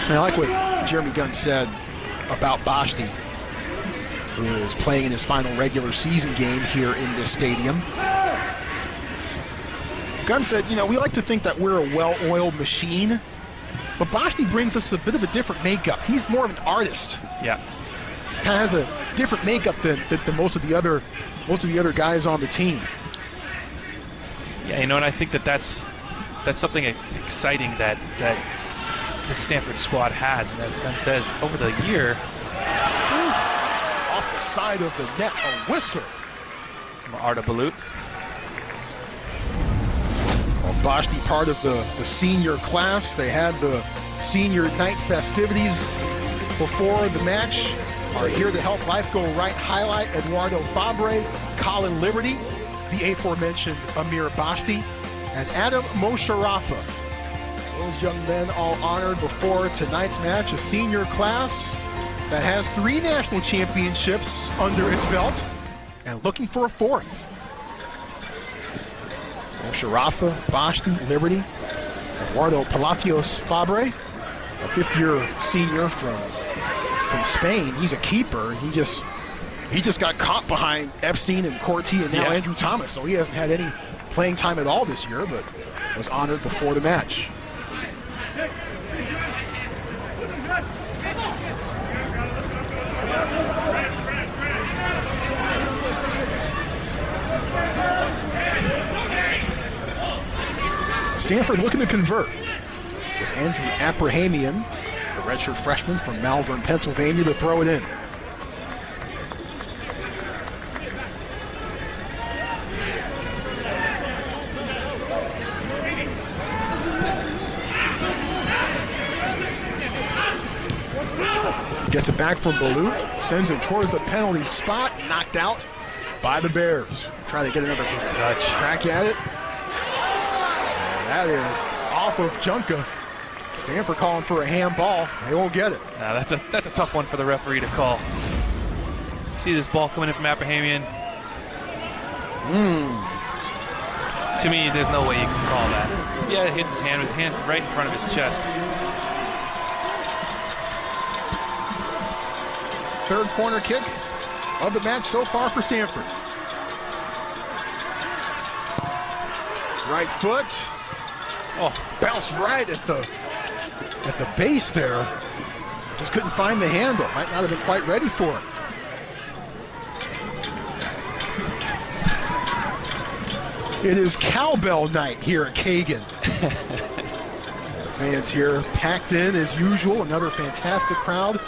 And I like what Jeremy Gunn said about Bashti, who is playing in his final regular season game here in this stadium. Gunn said, we like to think that we're a well-oiled machine, but Bashti brings us a bit of a different makeup. He's more of an artist. Yeah. Kind of has a different makeup than most of the other guys on the team. Yeah, and I think that's something exciting that the Stanford squad has, and as Gunn says, over the year. Off the side of the net, a whistle. From Arda Balut. Bashti part of the senior class. They had the senior night festivities before the match. Are here to help life go right. Highlight Eduardo Fabre, Colin Liberty, the aforementioned Amir Bashti, and Adam Mosharafa. Those young men all honored before tonight's match. A senior class that has 3 national championships under its belt and looking for a 4th. Mosharafa, Bashti, Liberty, Eduardo Palacios Fabre, a 5th-year senior from Spain. He's a keeper. He just got caught behind Epstein and Corti and now Andrew Thomas, so he hasn't had any playing time at all this year, but was honored before the match. Stanford looking to convert with Andrew Abrahamian, the redshirt freshman from Malvern, Pennsylvania, to throw it in. Gets it back from Balut, sends it towards the penalty spot, knocked out by the Bears. Try to get another touch. Crack at it. And that is off of Junka. Stanford calling for a handball. They won't get it. No, that's a tough one for the referee to call. See this ball coming in from Abrahamian. To me, there's no way you can call that. Yeah, it hits his hand. His hand's right in front of his chest. Third corner kick of the match so far for Stanford. Right foot. Oh, bounced right at the base there. Just couldn't find the handle. Might not have been quite ready for it. It is cowbell night here at Kagan. The fans here packed in as usual. Another fantastic crowd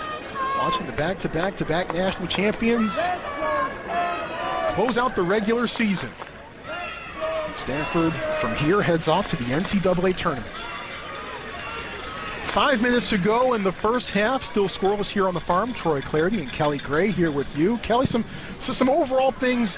watching the back-to-back-to-back national champions close out the regular season. Stanford from here heads off to the NCAA tournament. 5 minutes to go in the first half. Still scoreless here on the farm. Troy Clarity and Kelly Gray here with you. Kelly, some overall things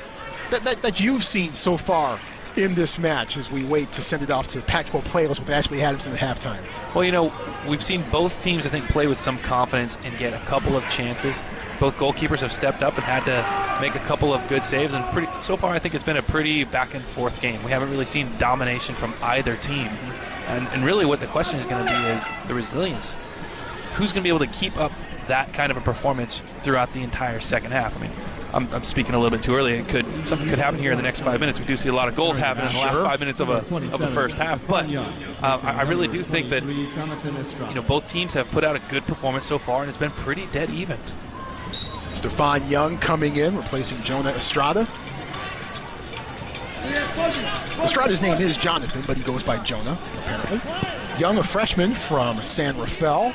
that you've seen so far in this match as we wait to send it off to Pac-12 playlist with Ashley Adamson at halftime. Well, you know, we've seen both teams, I think, play with some confidence and get a couple of chances. Both goalkeepers have stepped up and had to make a couple of good saves, and so far I think it's been a pretty back-and-forth game. We haven't really seen domination from either team. And really what the question is going to be is the resilience. Who's going to be able to keep up that kind of a performance throughout the entire second half? I mean, I'm speaking a little bit too early. Something could happen here in the next 5 minutes. We do see a lot of goals happen in the last 5 minutes of a first half. But I really do think that both teams have put out a good performance so far, and it's been pretty dead even. Stephon Young coming in, replacing Jonah Estrada. Estrada's name is Jonathan, but he goes by Jonah, apparently. Young, a freshman from San Rafael,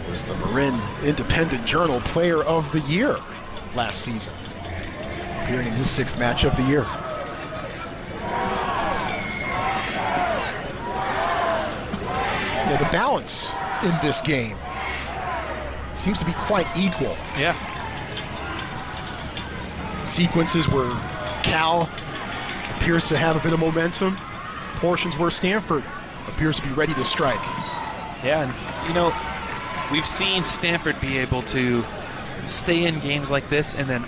was the Marin Independent Journal Player of the Year last season, appearing in his 6th match of the year. Yeah, the balance in this game seems to be quite equal. Yeah. Sequences where Cal appears to have a bit of momentum, portions where Stanford appears to be ready to strike. Yeah, and we've seen Stanford be able to stay in games like this and then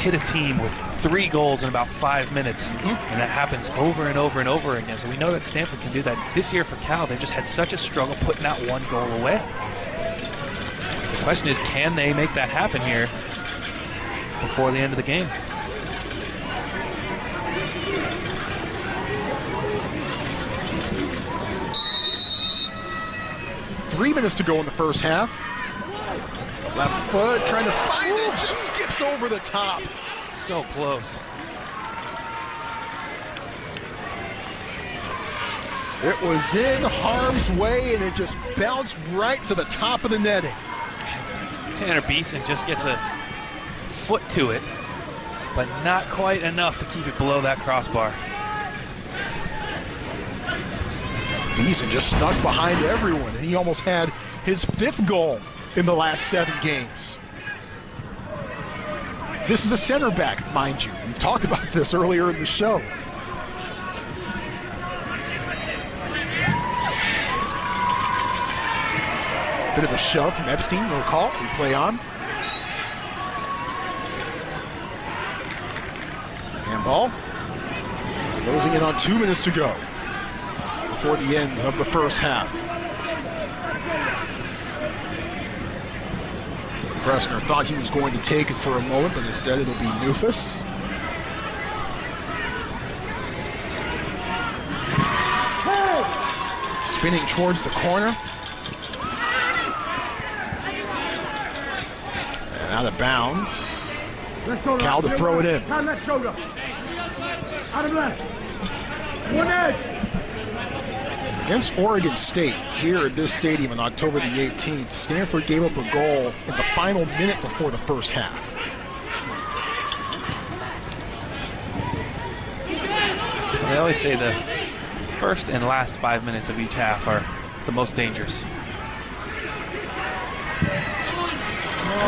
hit a team with 3 goals in about 5 minutes, and that happens over and over and over again. So we know that Stanford can do that. This year for Cal, they've just had such a struggle putting that 1 goal away. The question is, can they make that happen here before the end of the game? Three minutes to go in the first half. Left foot, trying to find it, just skips over the top. So close. It was in harm's way, and it just bounced right to the top of the netting. Tanner Beeson just gets a foot to it, but not quite enough to keep it below that crossbar. Beeson just snuck behind everyone, and he almost had his 5th goal in the last 7 games. This is a center back, mind you. We've talked about this earlier in the show. Bit of a shove from Epstein, no call. We play on. Handball. Closing in on 2 minutes to go before the end of the first half. Bressner thought he was going to take it for a moment, but instead it'll be Nufus. Spinning towards the corner. And out of bounds. Cal to throw it in. Turn left shoulder. Out of left. One edge. Against Oregon State, here at this stadium on October the 18th, Stanford gave up a goal in the final minute before the first half. They always say the first and last 5 minutes of each half are the most dangerous.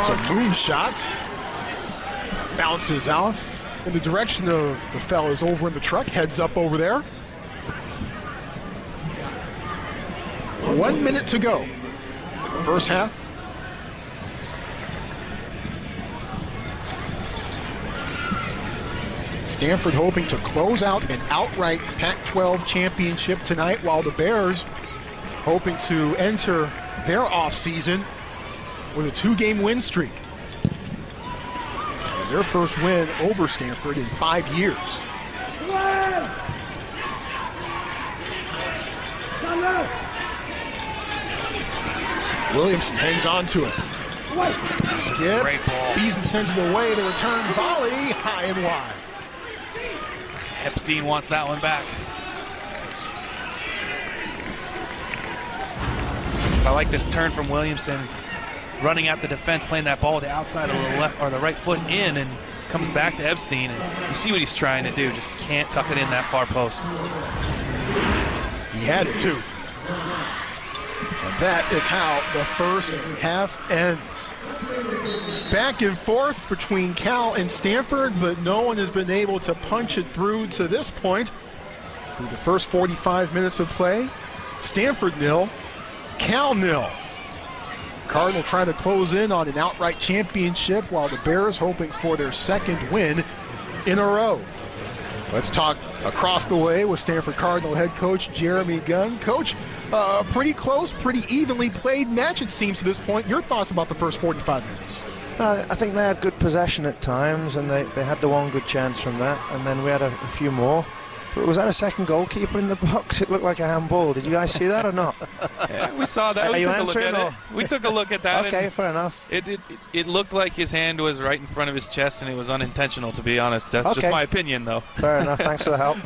It's a moonshot. Bounces out in the direction of the fellas over in the truck. Heads up over there. 1 minute to go. First half. Stanford hoping to close out an outright Pac-12 championship tonight, while the Bears hoping to enter their offseason with a 2-game win streak. And their first win over Stanford in 5 years. Williamson hangs on to it. Skips. Beason sends it away. The return volley, high and wide. Epstein wants that one back. I like this turn from Williamson, running at the defense, playing that ball to the outside of the left or the right foot in, and comes back to Epstein. And you see what he's trying to do, just can't tuck it in that far post. He had it too. And that is how the first half ends. Back and forth between Cal and Stanford, but no one has been able to punch it through to this point. Through the first 45 minutes of play, Stanford 0, Cal 0. Cardinal trying to close in on an outright championship, while the Bears hoping for their second win in a row. Let's talk across the way with Stanford Cardinal head coach Jeremy Gunn. Coach, pretty close, pretty evenly played match it seems to this point. Your thoughts about the first 45 minutes? I think they had good possession at times, and they had the one good chance from that, and then we had a few more. But was that a second goalkeeper in the box? It looked like a handball. Did you guys see that or not? Yeah, we saw that. We took a look at it. We took a look at that. Okay, fair enough. It looked like his hand was right in front of his chest, and it was unintentional, to be honest. That's just my opinion, though. Fair enough. Thanks for the help.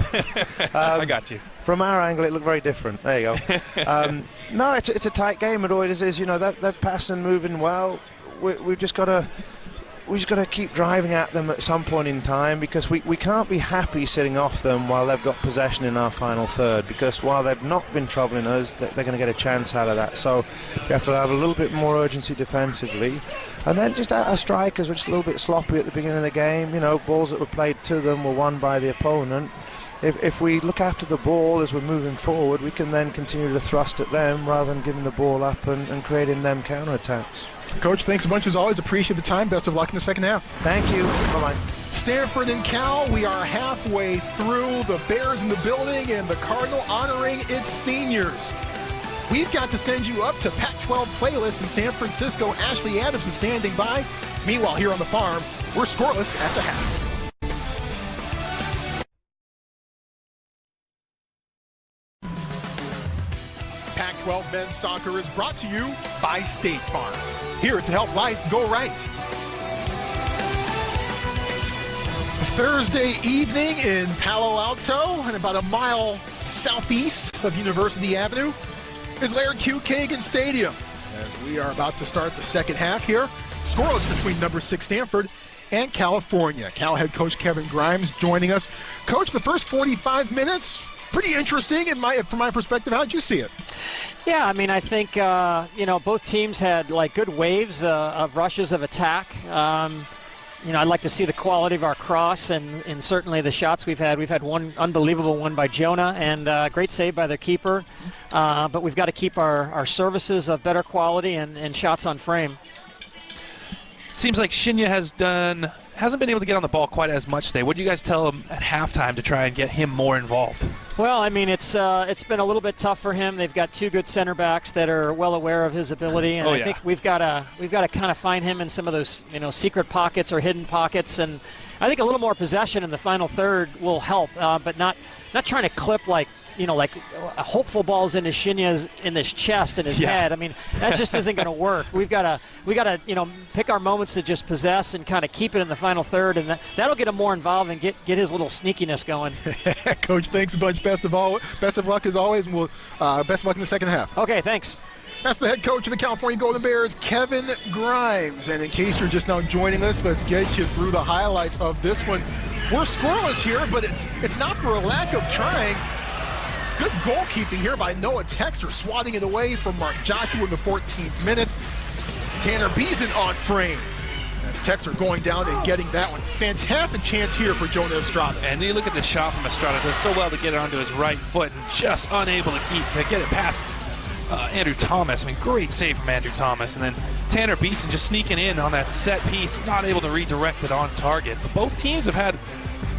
I got you. From our angle, it looked very different. There you go. No, it's a tight game. It always is. You know, they're passing, moving well. We've just got to keep driving at them at some point in time, because we can't be happy sitting off them while they've got possession in our final third, because while they've not been troubling us, they're going to get a chance out of that. So we have to have a little bit more urgency defensively, and then just our strikers were just a little bit sloppy at the beginning of the game. You know, balls that were played to them were won by the opponent. If we look after the ball as we're moving forward, we can then continue to thrust at them rather than giving the ball up and creating them counterattacks. Coach, thanks a bunch as always. Appreciate the time. Best of luck in the second half. Thank you. Bye-bye. Stanford and Cal, we are halfway through. The Bears in the building and the Cardinal honoring its seniors. We've got to send you up to Pac-12 playlists in San Francisco. Ashley Adams is standing by. Meanwhile, here on the farm, we're scoreless at the half. Pac-12 men's soccer is brought to you by State Farm. Here to help life go right. Thursday evening in Palo Alto, and about a mile southeast of University Avenue, is Laird Q. Kagan Stadium. As we are about to start the second half here, scoreless between number 6 Stanford and California. Cal head coach Kevin Grimes joining us. Coach, the first 45 minutes, pretty interesting from my perspective. How did you see it? Yeah, I mean, I think, both teams had like good waves of rushes of attack. I'd like to see the quality of our cross and certainly the shots we've had. We've had one unbelievable one by Jonah and great save by their keeper. But we've got to keep our services of better quality and shots on frame. Seems like Shinya hasn't been able to get on the ball quite as much today. What do you guys tell him at halftime to try and get him more involved? Well, I mean, it's been a little bit tough for him. They've got two good center backs that are well aware of his ability, and I think we've got to kind of find him in some of those secret pockets or hidden pockets. And I think a little more possession in the final third will help, but not trying to clip like hopeful balls into Shinya's in his chest and his head. I mean, that just isn't going to work. We got to pick our moments to just possess and kind of keep it in the final third, and that'll get him more involved and get his little sneakiness going. Coach, thanks a bunch. Best of luck as always, and we'll best of luck in the second half. Okay, thanks. That's the head coach of the California Golden Bears, Kevin Grimes. And in case you're just now joining us, let's get you through the highlights of this one. We're scoreless here, but it's not for a lack of trying. Good goalkeeping here by Noah Texter, swatting it away from Mark Joshua in the 14th minute. Tanner Beason on frame. And Texter going down and getting that one. Fantastic chance here for Jonah Estrada. And you look at the shot from Estrada. Does so well to get it onto his right foot and just unable to get it past Andrew Thomas. I mean, great save from Andrew Thomas. And then Tanner Beason just sneaking in on that set piece, not able to redirect it on target. But both teams have had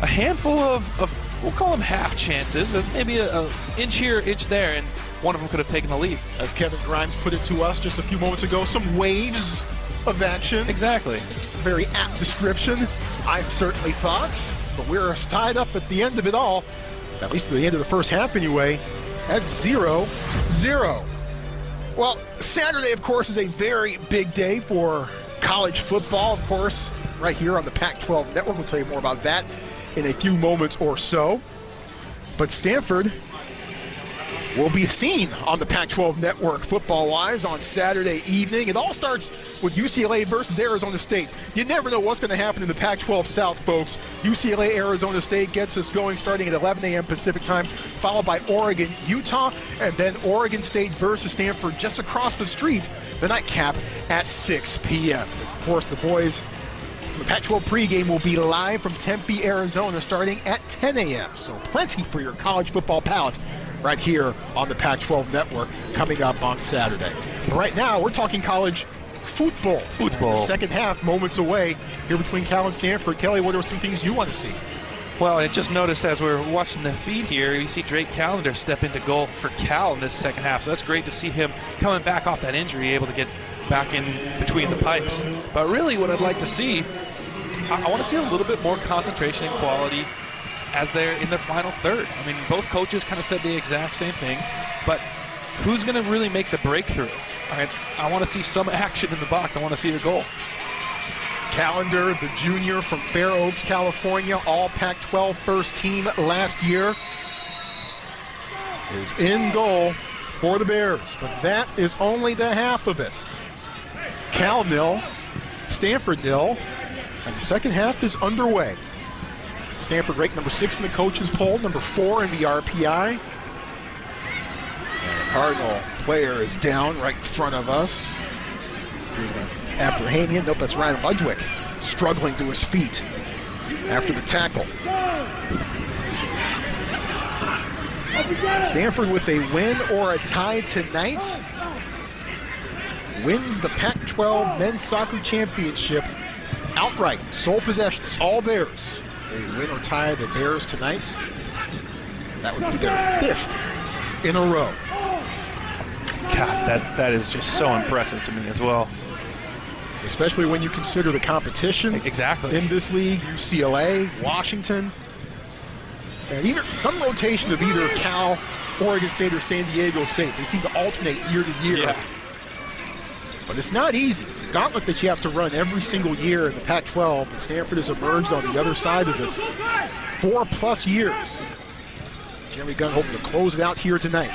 a handful of we'll call them half chances, maybe an inch here, inch there, and one of them could have taken the lead. As Kevin Grimes put it to us just a few moments ago, some waves of action. Exactly. Very apt description, I certainly thought. But we're tied up at the end of it all, at least at the end of the first half anyway, at 0-0. Well, Saturday, of course, is a very big day for college football, of course, right here on the Pac-12 Network. We'll tell you more about that in a few moments or so. But Stanford will be seen on the Pac-12 Network football-wise on Saturday evening. It all starts with UCLA versus Arizona State. You never know what's going to happen in the Pac-12 South, folks. UCLA, Arizona State gets us going starting at 11 a.m. Pacific time, followed by Oregon, Utah, and then Oregon State versus Stanford just across the street, the nightcap at 6 p.m. Of course, the boys from the Pac-12 pregame will be live from Tempe, Arizona, starting at 10 a.m. So plenty for your college football palate right here on the Pac-12 Network coming up on Saturday. But right now, we're talking college football. The second half, moments away here between Cal and Stanford. Kelly, what are some things you want to see? Well, I just noticed as we're watching the feed here, you see Drake Callender step into goal for Cal in this second half. So that's great to see him coming back off that injury, able to get back in between the pipes. But really what I'd like to see, I want to see a little bit more concentration and quality as they're in their final third. I mean, both coaches kind of said the exact same thing, but who's going to really make the breakthrough? I want to see some action in the box. I want to see the goal. Callender, the junior from Fair Oaks, California, all Pac-12 first team last year, is in goal for the Bears, but that is only the half of it. Cal nil, Stanford nil, and the second half is underway. Stanford ranked number 6 in the coaches poll, number 4 in the RPI. And the Cardinal player is down right in front of us. Here's an Abrahamian. Nope, that's Ryan Ludwig, struggling to his feet after the tackle. Stanford with a win or a tie tonight wins the Pac-12 Men's Soccer Championship outright. Sole possession. It's all theirs. They win or tie the Bears tonight. That would be their 5th in a row. God, that is just so impressive to me as well. Especially when you consider the competition in this league. UCLA, Washington, and some rotation of either Cal, Oregon State, or San Diego State. They seem to alternate year to year. Yeah. But it's not easy. It's a gauntlet that you have to run every single year in the Pac-12, and Stanford has emerged on the other side of it 4+ years. Jeremy Gunn hoping to close it out here tonight.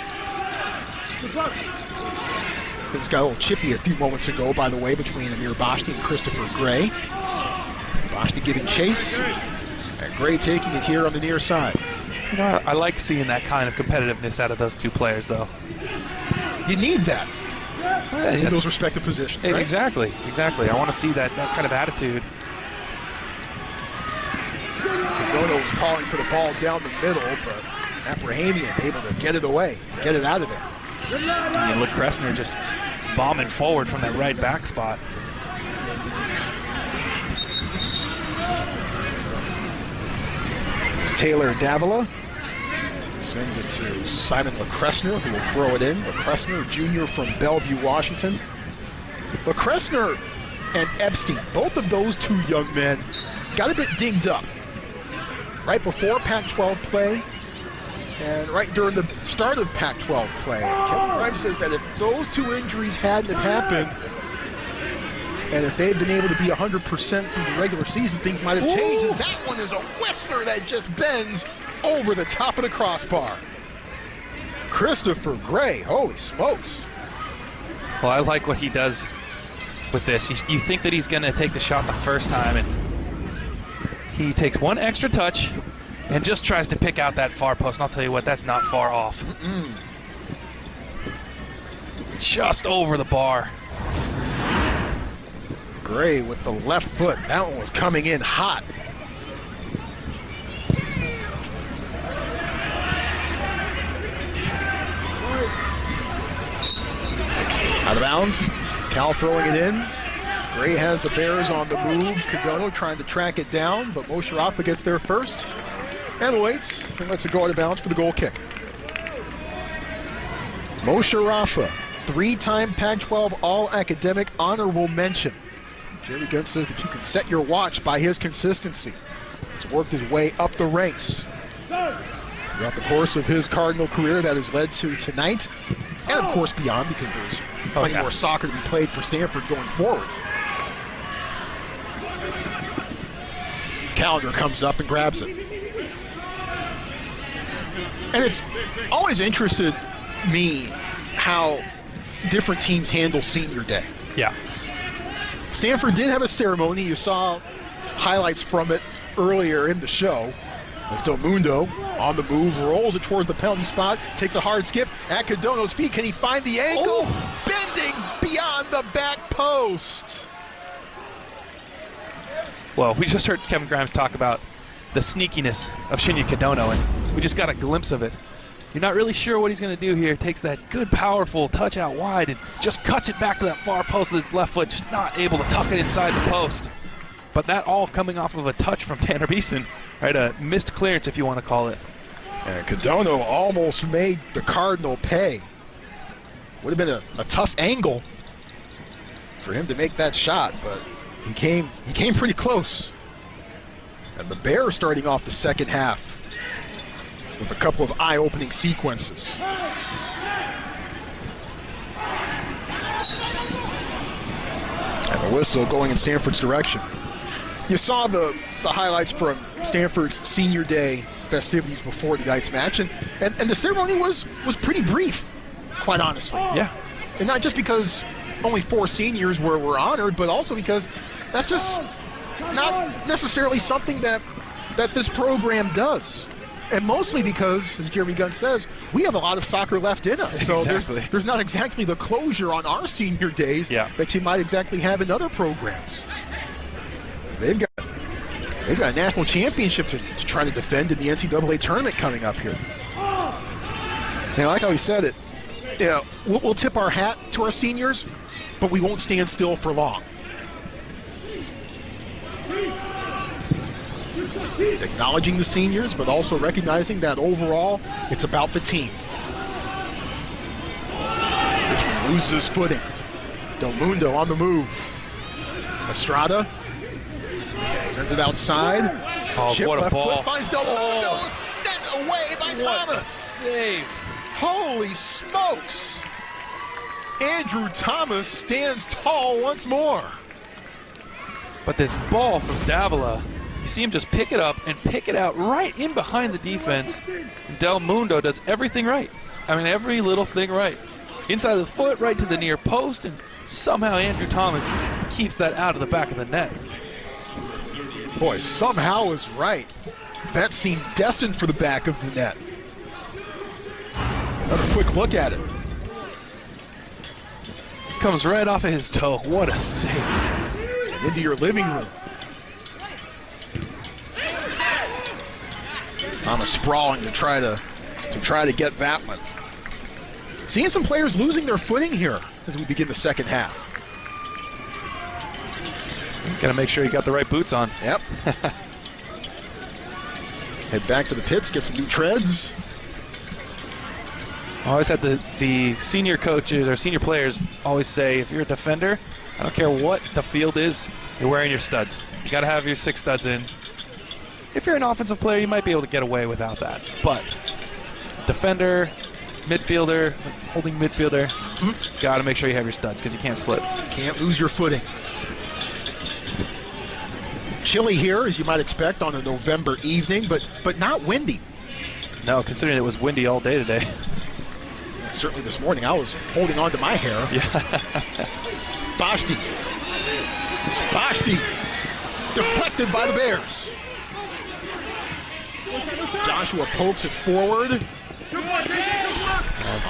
Things got a little chippy a few moments ago, by the way, between Amir Bashti and Christopher Gray. Bashti giving chase, and Gray taking it here on the near side. You know, I like seeing that kind of competitiveness out of those two players, though. You need that. In those respective positions, right? Exactly. I want to see that kind of attitude. Kagono was calling for the ball down the middle, but Abrahamian able to get it away, get it out of there. And Luke Kressner just bombing forward from that right back spot. Taylor Davila sends it to Simon LeCressner, who will throw it in. LeCressner, junior from Bellevue, Washington. LeCressner and Epstein, both of those two young men, got a bit dinged up right before Pac-12 play and right during the start of Pac-12 play. Kevin Grimes says that if those two injuries hadn't happened, and if they'd been able to be 100% through the regular season, things might have changed. As that one is a whistler that just bends over the top of the crossbar. Christopher Gray, holy smokes. Well, I like what he does with this. You think that he's going to take the shot the first time, and he takes one extra touch and just tries to pick out that far post. And I'll tell you what, that's not far off. Just over the bar. Gray with the left foot. That one was coming in hot. Out of bounds. Cal throwing it in. Gray has the Bears on the move. Kadono trying to track it down, but Moshe Rafa gets there first and waits and lets it go out of bounds for the goal kick. Moshe Rafa, 3-time Pac-12 All-Academic honorable mention. Jeremy Gunn says that you can set your watch by his consistency. He's worked his way up the ranks throughout the course of his Cardinal career that has led to tonight, and of course beyond, because there's plenty more soccer to be played for Stanford going forward. Calendar comes up and grabs it. And it's always interested me how different teams handle senior day. Yeah. Stanford did have a ceremony. You saw highlights from it earlier in the show. As Del Mundo on the move, rolls it towards the penalty spot, takes a hard skip at Kadono's feet. Can he find the angle? Bending beyond the back post. Well, we just heard Kevin Grimes talk about the sneakiness of Shinya Kadono, and we just got a glimpse of it. You're not really sure what he's going to do here. Takes that good, powerful touch out wide and just cuts it back to that far post with his left foot, just not able to tuck it inside the post. But that all coming off of a touch from Tanner Beeson, right? A missed clearance, if you want to call it. And Kadono almost made the Cardinal pay. Would have been a tough angle for him to make that shot, but he came pretty close. And the Bears starting off the second half with a couple of eye-opening sequences. And the whistle going in Stanford's direction. You saw the highlights from Stanford's senior day festivities before tonight's match, and the ceremony was pretty brief, quite honestly. Yeah. And not just because only 4 seniors were honored, but also because that's just not necessarily something that this program does. And mostly because, as Jeremy Gunn says, we have a lot of soccer left in us. So there's not exactly the closure on our senior days that you might exactly have in other programs. They've got a national championship to try to defend in the NCAA tournament coming up here. And I like how he said it. Yeah, we'll tip our hat to our seniors, but we won't stand still for long. Acknowledging the seniors, but also recognizing that overall, it's about the team. Richmond loses his footing. Del Mundo on the move. Estrada sends it outside. Oh, Chip what a ball. Foot finds Del Mundo. Sent away by Thomas. What a save. Holy smokes. Andrew Thomas stands tall once more. But this ball from Davila, you see him just pick it up and pick it out right in behind the defense. Del Mundo does everything right. I mean, every little thing right. Inside the foot, right to the near post, and somehow Andrew Thomas keeps that out of the back of the net. Boy, somehow is right. That seemed destined for the back of the net. Another quick look at it. Comes right off of his toe. What a save. And into your living room. Thomas sprawling to try to get that one. Seeing some players losing their footing here as we begin the second half. Got to make sure you got the right boots on. Yep. Head back to the pits, get some new treads. I always had the senior coaches or senior players always say, if you're a defender, I don't care what the field is, you're wearing your studs. You got to have your 6 studs in. If you're an offensive player, you might be able to get away without that. But defender, midfielder, holding midfielder, got to make sure you have your studs because you can't slip. Can't lose your footing. Chilly here, as you might expect, on a November evening, but not windy. No, considering it was windy all day today. Certainly this morning, I was holding on to my hair. Yeah. Bashti deflected by the Bears. Joshua pokes it forward.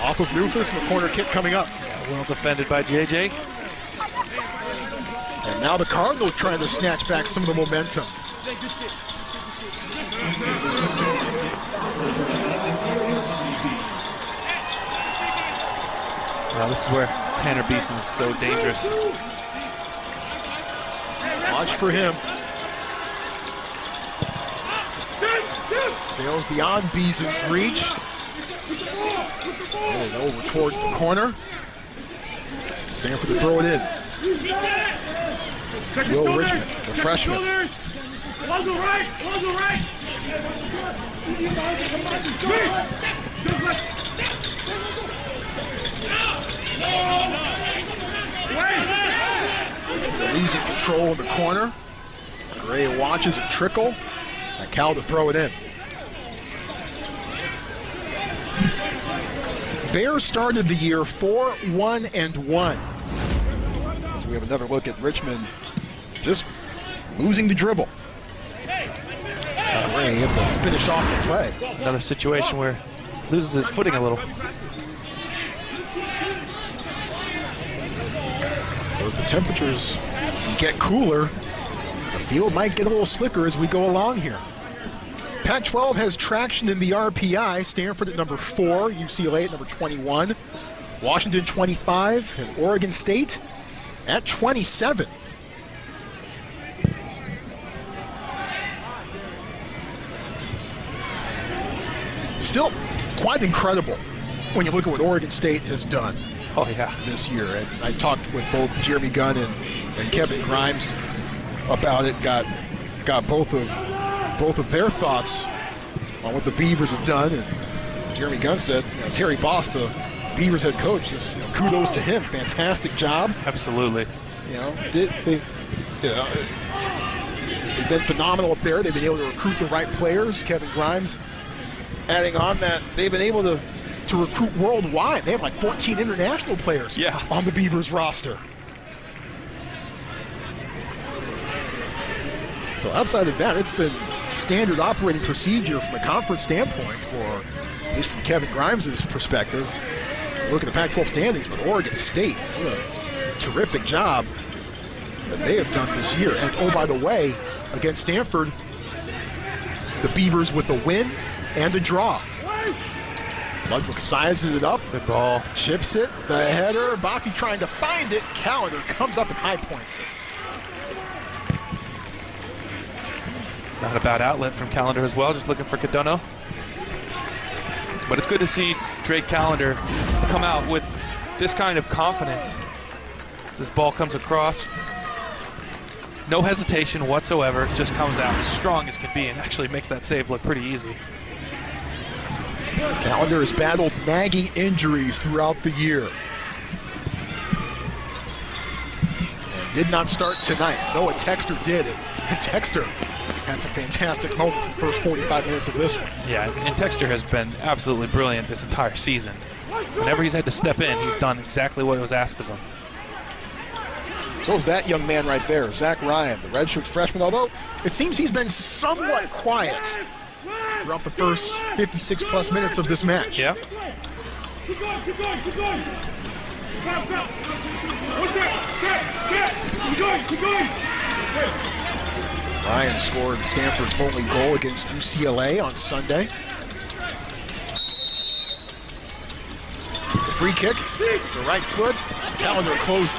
Off of Nufus, and the corner kick coming up. Well defended by JJ. And Now the Cardinals trying to snatch back some of the momentum. Well, this is where Tanner Beeson's so dangerous. Watch for him. Sails beyond Beeson's reach. And over towards the corner. Stanford to throw it in. Will Richmond, the freshman. Losing control in the corner. Gray watches it trickle. And Cal to throw it in. Bears started the year 4-1-1. So we have another look at Richmond just losing the dribble. Gray able to finish off the play. Another situation where he loses his footing a little. So as the temperatures get cooler, the field might get a little slicker as we go along here. Pac-12 has traction in the RPI. Stanford at number 4, UCLA at number 21, Washington 25, and Oregon State at 27. Still quite incredible when you look at what Oregon State has done. Oh yeah, this year. And I talked with both Jeremy Gunn and Kevin Grimes about it. Got both of their thoughts on what the Beavers have done. And Jeremy Gunn said, Terry Boss, the Beavers head coach, kudos to him. Fantastic job. Absolutely. They've been phenomenal up there. They've been able to recruit the right players. Kevin Grimes adding on that they've been able to recruit worldwide. They have like 14 international players on the Beavers roster. So outside of that, it's been standard operating procedure from a conference standpoint at least from Kevin Grimes' perspective. Look at the Pac-12 standings, but Oregon State, what a terrific job that they have done this year. And oh, by the way, against Stanford, the Beavers with a win and a draw. Ludwig sizes it up. Good ball. Chips it. The header. Baki trying to find it. Callender comes up and high points it. Not a bad outlet from Callender as well. Just looking for Cadono. But it's good to see Drake Callender come out with this kind of confidence. This ball comes across. No hesitation whatsoever. Just comes out strong as can be and actually makes that save look pretty easy. Callender has battled nagging injuries throughout the year. And did not start tonight. Noah Texter did. And Texter had some fantastic moments in the first 45 minutes of this one. Yeah, and Texter has been absolutely brilliant this entire season. Whenever he's had to step in, he's done exactly what was asked of him. So is that young man right there, Zach Ryan, the redshirt freshman, although it seems he's been somewhat quiet throughout the first 56-plus minutes of this match. Yeah. Ryan scored Stanford's only goal against UCLA on Sunday. The free kick, the right foot, Callender closes.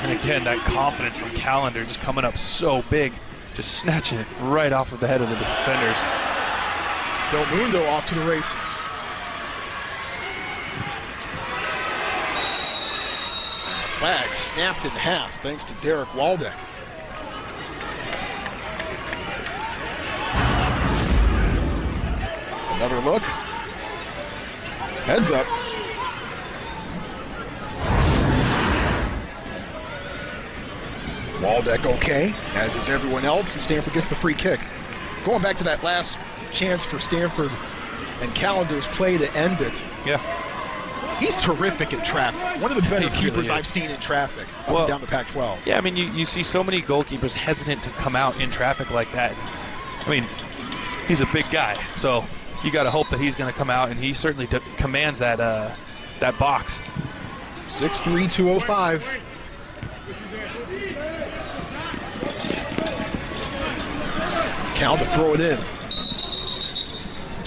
And again, that confidence from Callender just coming up so big, just snatching it right off of the head of the defenders. Del Mundo off to the races. And the flag snapped in half thanks to Derek Waldeck. Another look. Heads up. Waldeck okay, as is everyone else, and Stanford gets the free kick. Going back to that last chance for Stanford and Callender's play to end it. Yeah. He's terrific in traffic. One of the better keepers I've seen in traffic up and down the Pac-12. Yeah, I mean, you see so many goalkeepers hesitant to come out in traffic like that. I mean, he's a big guy, so you got to hope that he's going to come out, and he certainly commands that that box. 6'3", 205. Cal to throw it in.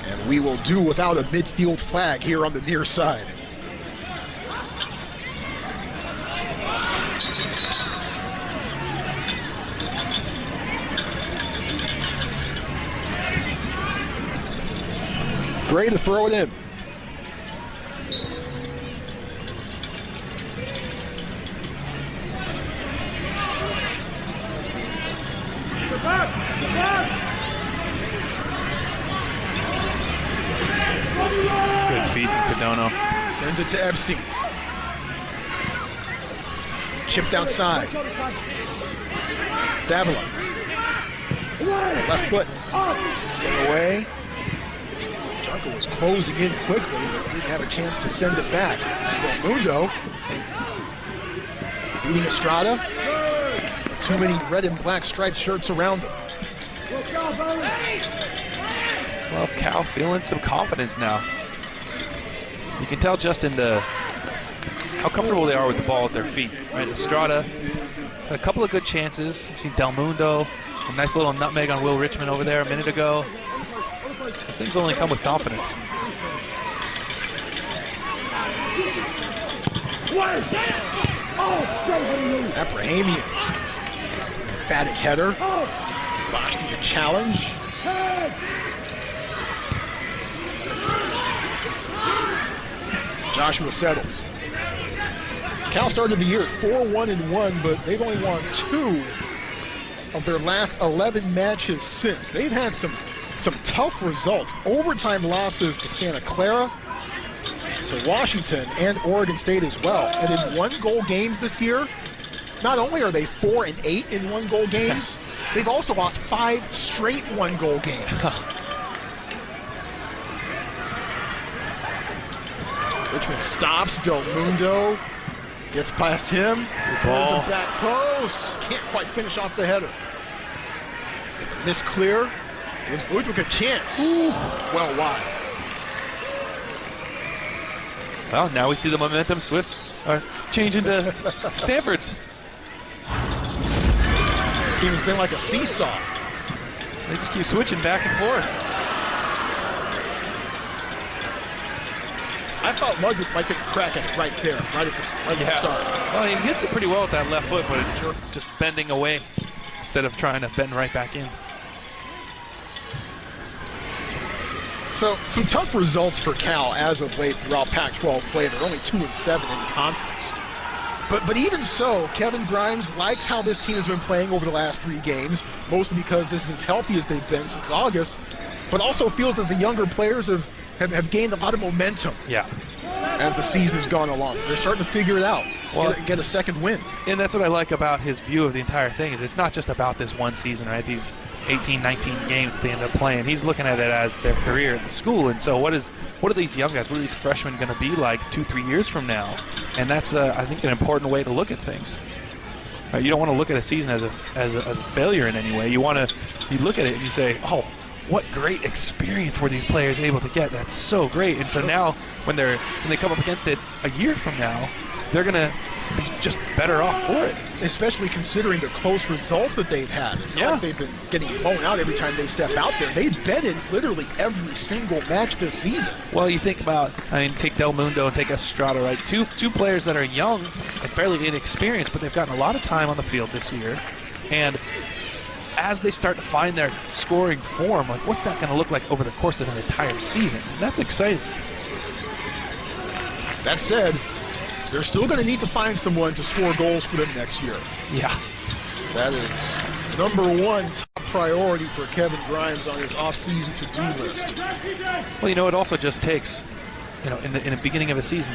And we will do without a midfield flag here on the near side. Gray to throw it in. Good feed from Cadono. Sends it to Epstein. Chipped outside. Davila. Left foot. Sent away. Jungle was closing in quickly, but didn't have a chance to send it back. Del Mundo feeding Estrada. Too many red and black striped shirts around him. Well, Cal feeling some confidence now. You can tell just in how comfortable they are with the ball at their feet. Right, Estrada had a couple of good chances. We've seen Del Mundo, a nice little nutmeg on Will Richmond over there a minute ago. Things only come with confidence. Abrahamian. Emphatic header. Boschke to challenge. Joshua settles. Cal started the year at 4-1-1, but they've only won 2 of their last 11 matches since. They've had some tough results. Overtime losses to Santa Clara, to Washington, and Oregon State as well. And in one-goal games this year, not only are they 4-8 in one-goal games, they've also lost 5 straight one-goal games. Richmond stops. Del Mundo gets past him. Ball. The back post. Can't quite finish off the header. Miss clear. Gives Ludwig a chance. Ooh. Well wide. Well, now we see the momentum change into Stanford's. This game has been like a seesaw. They just keep switching back and forth. I thought Ludwig might take a crack at it right there, right at the start. Well, he hits it pretty well with that left foot, but it's just bending away instead of trying to bend right back in. So, some tough results for Cal as of late throughout Pac-12 play. They're only 2-7 in the conference. But even so, Kevin Grimes likes how this team has been playing over the last 3 games, mostly because this is as healthy as they've been since August, but also feels that the younger players have gained a lot of momentum as the season has gone along. They're starting to figure it out, get a second win. And that's what I like about his view of the entire thing, is it's not just about this one season, right? These 18, 19 games that they end up playing. He's looking at it as their career at the school. And so what are these young guys, what are these freshmen going to be like 2-3 years from now? And that's, I think, an important way to look at things. You don't want to look at a season as a failure in any way. You look at it and you say, oh, what great experience were these players able to get? That's so great. And so now when they come up against it a year from now, they're going to be just better off for it. Especially considering the close results that they've had. It's not like they've been getting blown out every time they step out there. They've been in literally every single match this season. Well, you think about, take Del Mundo and take Estrada, right? Two players that are young and fairly inexperienced, but they've gotten a lot of time on the field this year. And as they start to find their scoring form, like what's that going to look like over the course of an entire season? And that's exciting. That said, they're still going to need to find someone to score goals for them next year. Yeah. That is #1 top priority for Kevin Grimes on his off-season to-do list. Well, it also just takes, in the beginning of a season,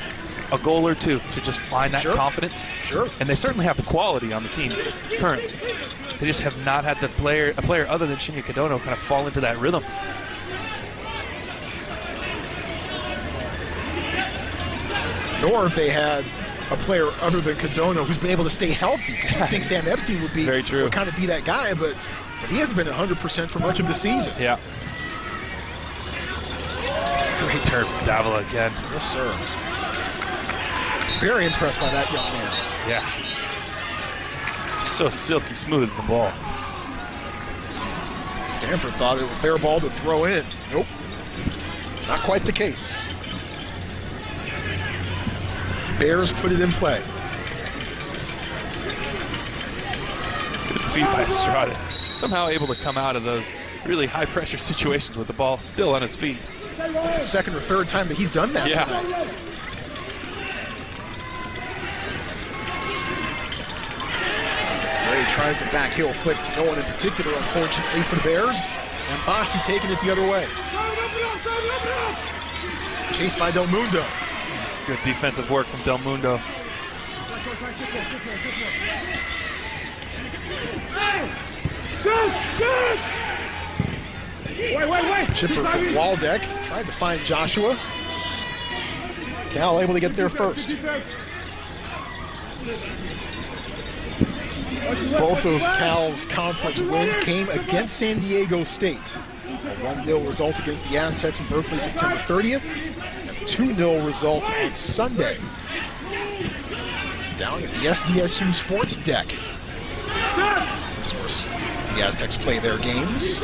a goal or two to just find that confidence. Sure. And they certainly have the quality on the team currently. They just have not had a player other than Shinya Cadono kind of fall into that rhythm. Nor if they had a player other than Cadono who's been able to stay healthy. I think Sam Epstein would kind of be that guy, but he hasn't been 100% for much of the season. Yeah. Great turn from Davila again. Yes, sir. Very impressed by that young man. Yeah. Just so silky smooth the ball. Stanford thought it was their ball to throw in. Nope. Not quite the case. Bears put it in play. Good feed by Estrada. Somehow able to come out of those really high-pressure situations with the ball still on his feet. It's the second or third time that he's done that tonight. Ray tries the back heel flick to no one in particular, unfortunately, for the Bears. And Boschke taking it the other way. Chased by Del Mundo. That's good defensive work from Del Mundo. Chipper from Waldeck tried to find Joshua. Cal able to get there first. Both of Cal's conference wins came against San Diego State. A 1-0 result against the Aztecs in Berkeley September 30th. And a 2-0 result on Sunday down at the SDSU Sports Deck. Of course, the Aztecs play their games.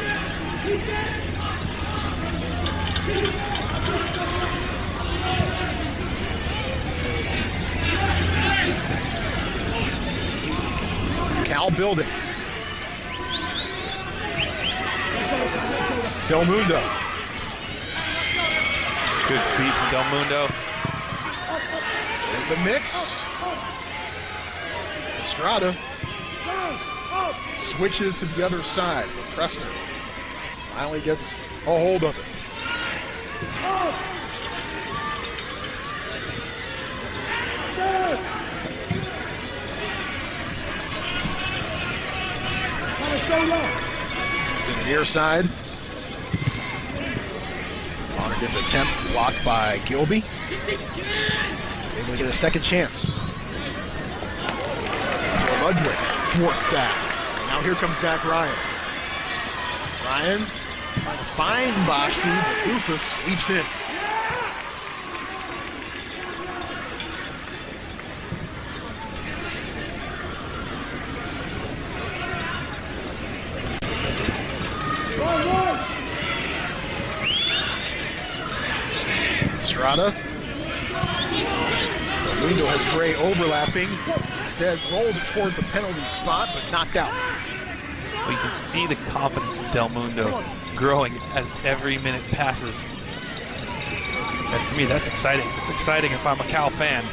Cal building. Del Mundo. Good feed from Del Mundo. In the mix. Estrada switches to the other side. Pressner finally gets a hold of it. To the near side. Connor gets attempt blocked by Gilby. Able to get a second chance. Ludwig thwarts that. Now here comes Zach Ryan. Ryan trying to find Boschke, but Rufus sweeps in. Estrada. Mundo has Gray overlapping. Instead, rolls it towards the penalty spot, but knocked out. Well, you can see the confidence of Del Mundo growing as every minute passes. And for me, that's exciting. It's exciting if I'm a Cal fan,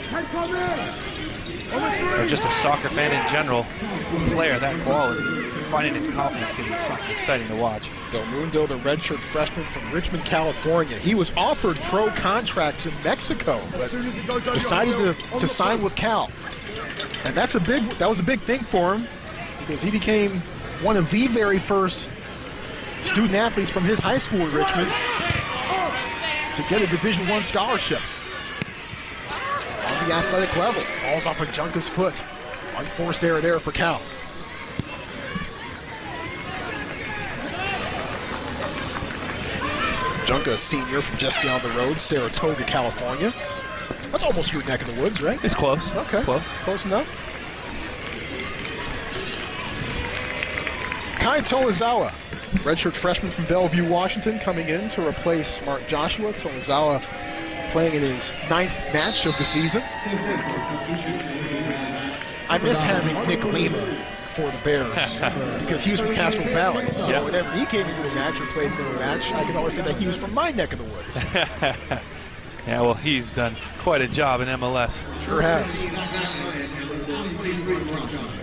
or just a soccer fan in general. A player that quality, finding his confidence can be something exciting to watch. Del Mundo, the redshirt freshman from Richmond, California. He was offered pro contracts in Mexico, but decided to sign with Cal. And that was a big thing for him, because he became one of the very first student athletes from his high school in Richmond to get a Division I scholarship. On the athletic level, falls off of Junka's foot. Unforced error there for Cal. Junka, a senior from just down the road, Saratoga, California. That's almost your neck of the woods, right? It's close. Okay. It's close. Close enough. Kai Tozawa, redshirt freshman from Bellevue, Washington, coming in to replace Mark Joshua. Tozawa playing in his 9th match of the season. I miss having Nick Lima for the Bears because he was from Castro Valley. So whenever he came into the match or played in the match, I could always say that he was from my neck of the woods. Yeah, well, he's done quite a job in MLS. Sure has.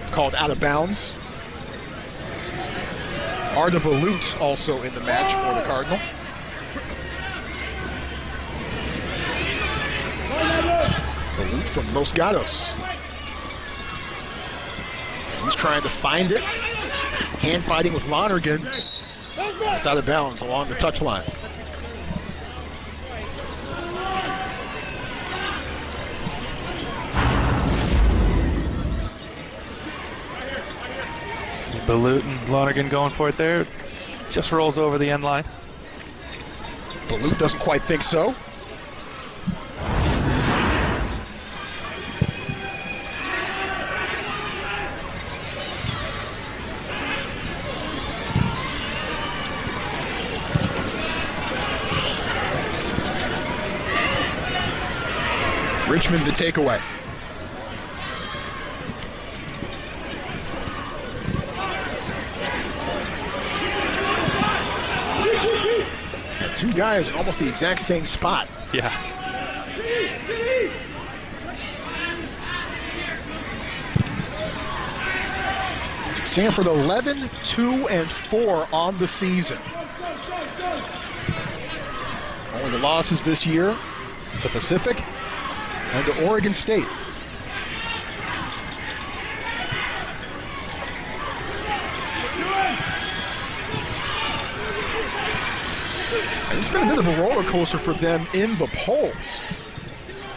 It's called Out of Bounds. Arda Balut also in the match for the Cardinal. Balut from Los Gatos. He's trying to find it. Hand fighting with Lonergan. It's out of bounds along the touchline. Balut and Lonergan going for it there. Just rolls over the end line. Balut doesn't quite think so. Richmond the takeaway. Two guys in almost the exact same spot. Yeah. Stanford 11-2-4 on the season. Only the losses this year to Pacific and to Oregon State. And it's been a bit of a roller coaster for them in the polls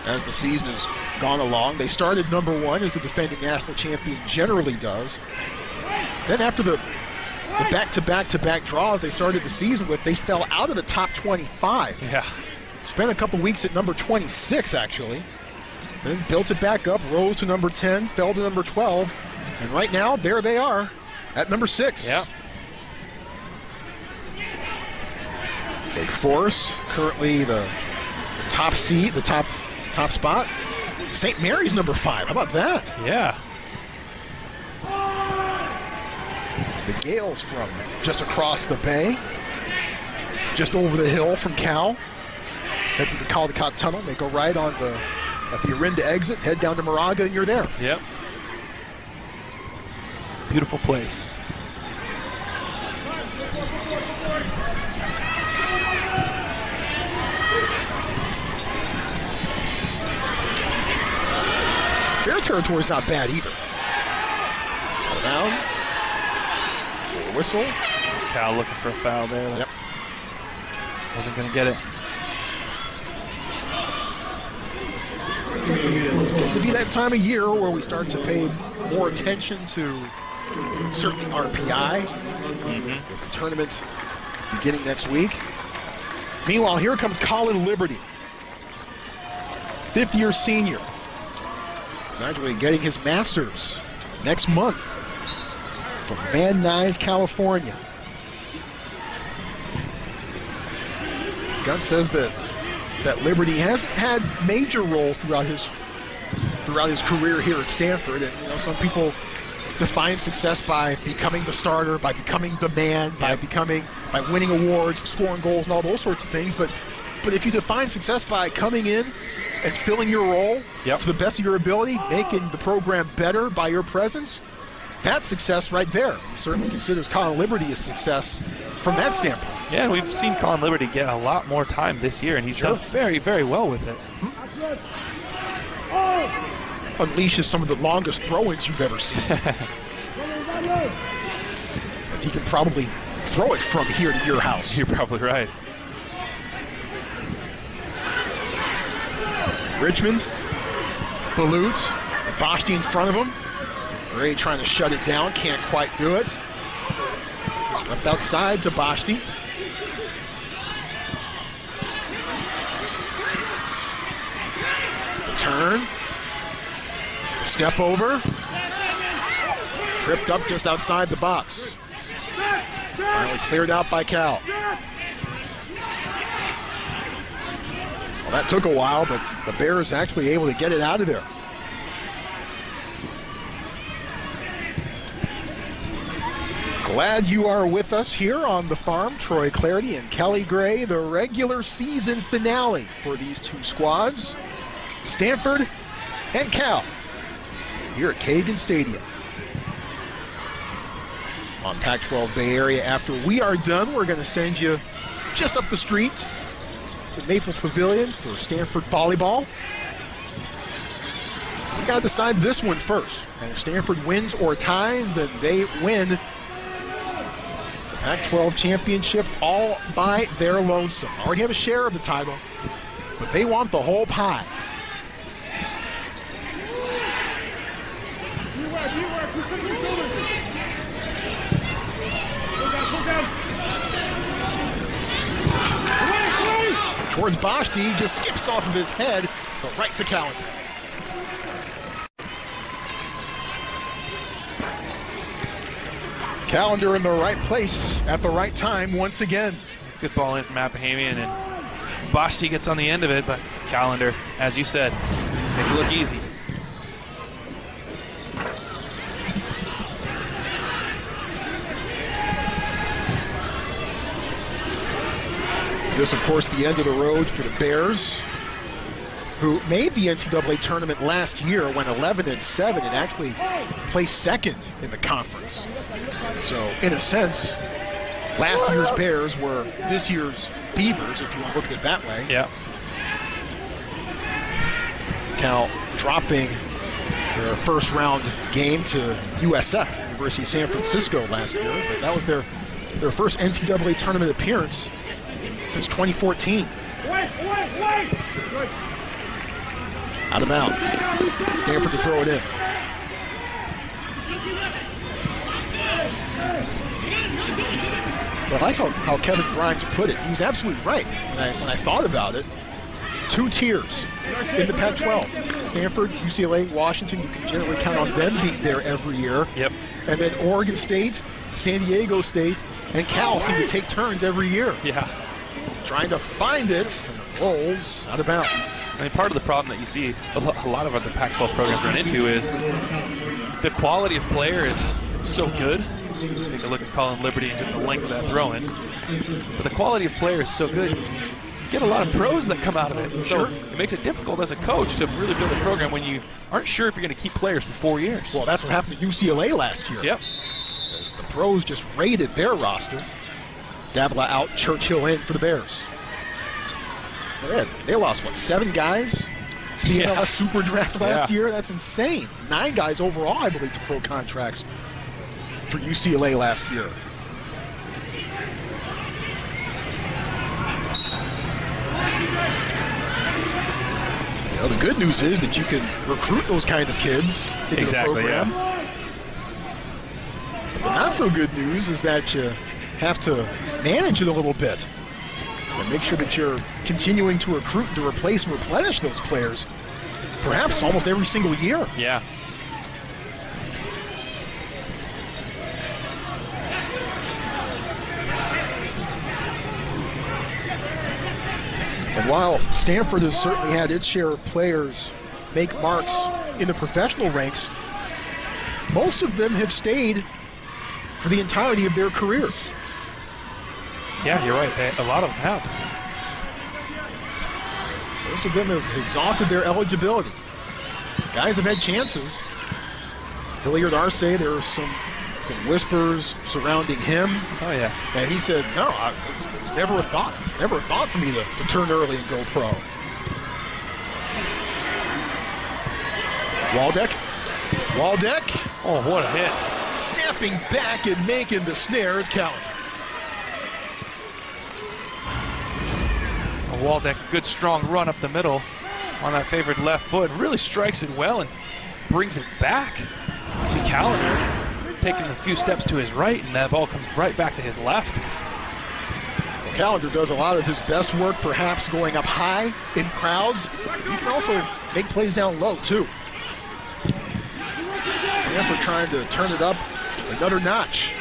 as the season has gone along. They started number 1, as the defending national champion generally does. Then after the back-to-back-to-back draws they started the season with, they fell out of the top 25. Yeah. Spent a couple weeks at number 26, actually. Then built it back up, rose to number 10, fell to number 12. And right now, there they are at number 6. Yeah. Wake Forest, currently the top seed, the top spot. St. Mary's number 5. How about that? Yeah. The Gales from just across the bay, just over the hill from Cal. Head to the Caldecott Tunnel, make a right at the Orinda exit, head down to Moraga, and you're there. Yep. Beautiful place. Their territory's not bad either. Out of bounds. Whistle. Cal looking for a foul there. Yep. Wasn't going to get it. It's getting to be that time of year where we start to pay more attention to certainly RPI with the tournament beginning next week. Meanwhile, here comes Colin Liberty, fifth-year senior. He's actually getting his master's next month from Van Nuys, California. Gunn says that Liberty hasn't had major roles throughout his career here at Stanford, and some people define success by becoming the starter, by becoming the man, by winning awards, scoring goals, and all those sorts of things. But if you define success by coming in and filling your role to the best of your ability, making the program better by your presence, that's success right there. He certainly considers Colin Liberty a success from that standpoint. Yeah, and we've seen Colin Liberty get a lot more time this year, and he's done very, very well with it. Unleashes some of the longest throw-ins you've ever seen. As he can probably throw it from here to your house. You're probably right. Richmond, Balut, Boschti in front of him. Ray trying to shut it down, can't quite do it. Swept outside to Boschti. The turn. The step over. Tripped up just outside the box. Finally cleared out by Cal. Well, that took a while, but the Bears actually able to get it out of there. Glad you are with us here on the farm. Troy Clarity and Kelly Gray, the regular season finale for these two squads, Stanford and Cal, here at Kagan Stadium. On Pac-12 Bay Area, after we are done, we're going to send you just up the street to Maples Pavilion for Stanford volleyball. We got to decide this one first. And if Stanford wins or ties, then they win the Pac-12 championship all by their lonesome. Already have a share of the title, but they want the whole pie. Towards Boschti, just skips off of his head, but right to Callender. Callender in the right place at the right time once again. Good ball in from Apahamian, and Boschti gets on the end of it, but Callender, as you said, Makes it look easy. This, of course, the end of the road for the Bears, who made the NCAA tournament last year, went 11-7, and actually placed second in the conference. So, in a sense, last year's Bears were this year's Beavers, if you want to look at it that way. Yeah. Cal dropping their first-round game to USF, University of San Francisco, last year, but that was their first NCAA tournament appearance since 2014. Out of bounds. Stanford to throw it in. But I like how Kevin Grimes put it. He was absolutely right when I thought about it. 2 tiers in the Pac-12. Stanford, UCLA, Washington, you can generally count on them being there every year. Yep. And then Oregon State, San Diego State, and Cal seem to take turns every year. Yeah. Trying to find it, and rolls out of bounds. I mean, part of the problem that you see a lot of other Pac-12 programs run into is the quality of player is so good. Take a look at Colin Liberty and just the length of that throw-in. But the quality of player is so good, you get a lot of pros that come out of it. And so it makes it difficult as a coach to really build a program when you aren't sure if you're going to keep players for 4 years. Well, that's what happened to UCLA last year. Yep. As the pros just raided their roster. Davila out, Churchill in for the Bears. They lost, 7 guys to the MLS Super Draft last year? That's insane. 9 guys overall, I believe, to pro contracts for UCLA last year. You know, the good news is that you can recruit those kind of kids into the program. Yeah. The not so good news is that you have to manage it a little bit and make sure that you're continuing to recruit and to replace and replenish those players, perhaps almost every single year. Yeah. And while Stanford has certainly had its share of players make marks in the professional ranks, most of them have stayed for the entirety of their careers. Yeah, you're right. A lot of them have. Most of them have exhausted their eligibility. Guys have had chances. Hilliard Arce, there are some whispers surrounding him. Oh, yeah. And he said, no, it was never a thought. Never a thought for me to turn early and go pro. Waldeck. Oh, what a hit. Snapping back and making the snare is Callan. Waldeck, good strong run up the middle on that favored left foot. Really strikes it well and brings it back. See Callender taking a few steps to his right, and that ball comes right back to his left. Well, Callender does a lot of his best work, perhaps going up high in crowds. He can also make plays down low, too. Stanford trying to turn it up another notch.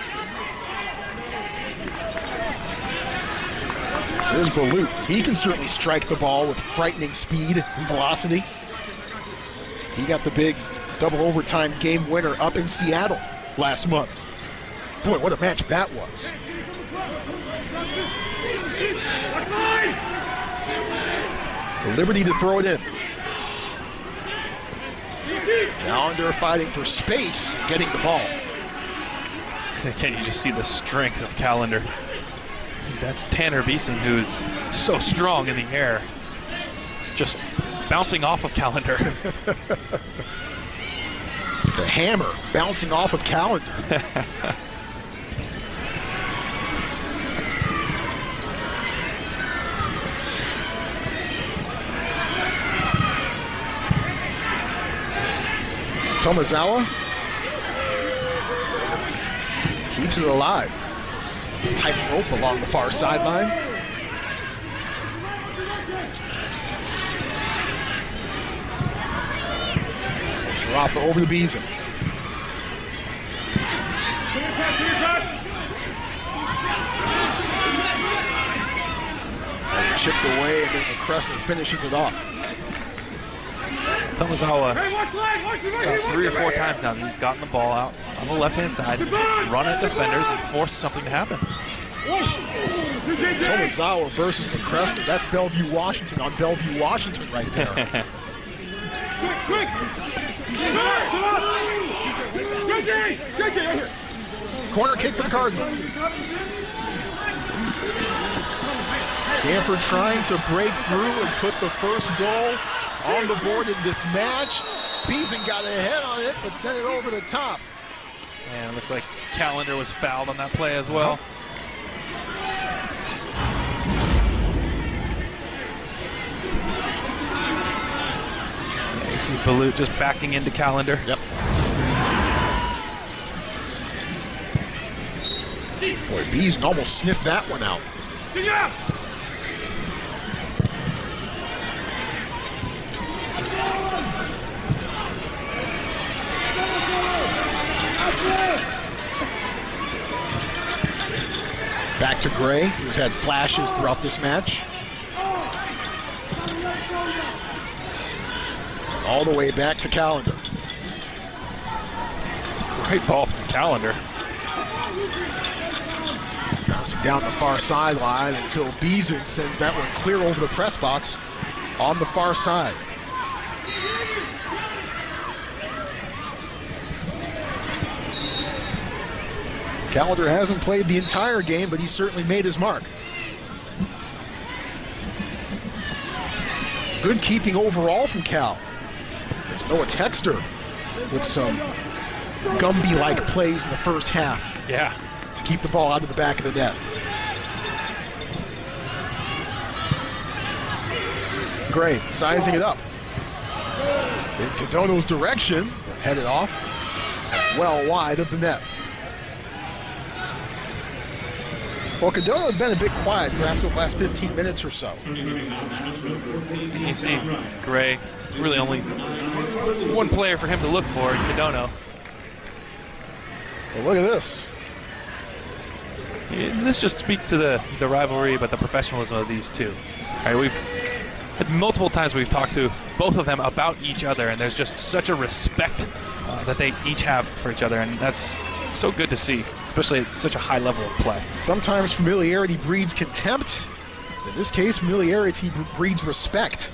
There's Balut. He can certainly strike the ball with frightening speed and velocity. He got the big double overtime game winner up in Seattle last month. Boy, what a match that was. The liberty to throw it in. Callender fighting for space, getting the ball. Can't you just see the strength of Callender? That's Tanner Beeson, who's so strong in the air. Just bouncing off of Callender. The hammer bouncing off of Callender. Tomazawa keeps it alive. Tight rope along the far sideline. Sharafa over to Beeson. Chipped away, and then McCressler finishes it off. Tomazawa, about 3 or 4 times now, he's gotten the ball out on the left-hand side, run at defenders, and forced something to happen. Tomazawa versus McCrester. That's Bellevue, Washington on Bellevue, Washington right there. Corner kick for the Cardinals. Stanford trying to break through and put the first goal on the board in this match. Beason got a head on it, but sent it over the top. And it looks like Callender was fouled on that play as well. Yeah, you see Balut just backing into Callender. Yep. Boy, Beason almost sniffed that one out. Back to Gray, who's had flashes throughout this match. All the way back to Callender. Great ball from Callender. Bouncing down the far sideline until Beason sends that one clear over the press box on the far side. Callender hasn't played the entire game, but he certainly made his mark. Good keeping overall from Cal. There's Noah Texter with some Gumby-like plays in the first half. Yeah. To keep the ball out of the back of the net. Gray sizing it up. In Cadono's direction, headed off, well wide of the net. Well, Cadona has been a bit quiet perhaps over the last 15 minutes or so. You see Gray, really only one player for him to look for in Cadona. Well, look at this. This just speaks to the rivalry, but the professionalism of these two. All right, we've had multiple times we've talked to both of them about each other, and there's just such a respect that they each have for each other, and that's so good to see, especially at such a high level of play. Sometimes familiarity breeds contempt. In this case, familiarity breeds respect.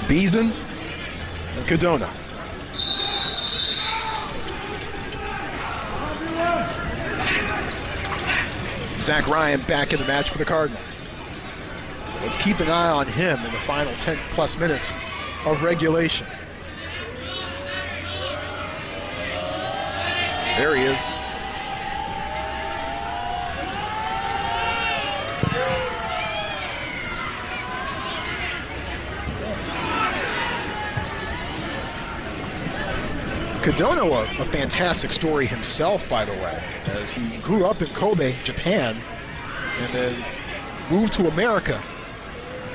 Beason and Cadona. Zach Ryan back in the match for the Cardinals. So let's keep an eye on him in the final 10+ minutes of regulation. There he is. Cadona, a fantastic story himself, by the way, as he grew up in Kobe, Japan, and then moved to America.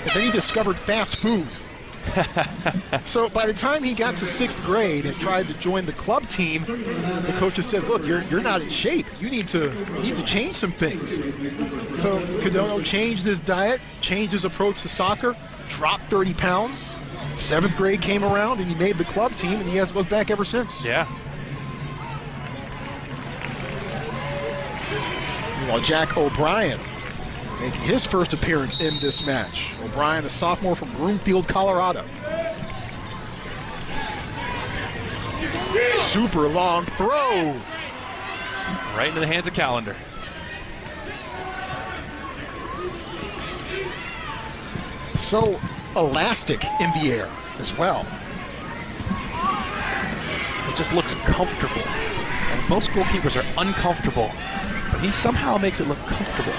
And then he discovered fast food. So by the time he got to 6th grade and tried to join the club team, the coaches said, look, you're not in shape. You need to change some things. So Cadona changed his diet, changed his approach to soccer, dropped 30 pounds. 7th grade came around and he made the club team, and he hasn't looked back ever since. Yeah. Meanwhile, Jack O'Brien making his first appearance in this match. O'Brien, a sophomore from Broomfield, Colorado. Super long throw. Right into the hands of Callender. So elastic in the air as well. It just looks comfortable. And most goalkeepers are uncomfortable, but he somehow makes it look comfortable.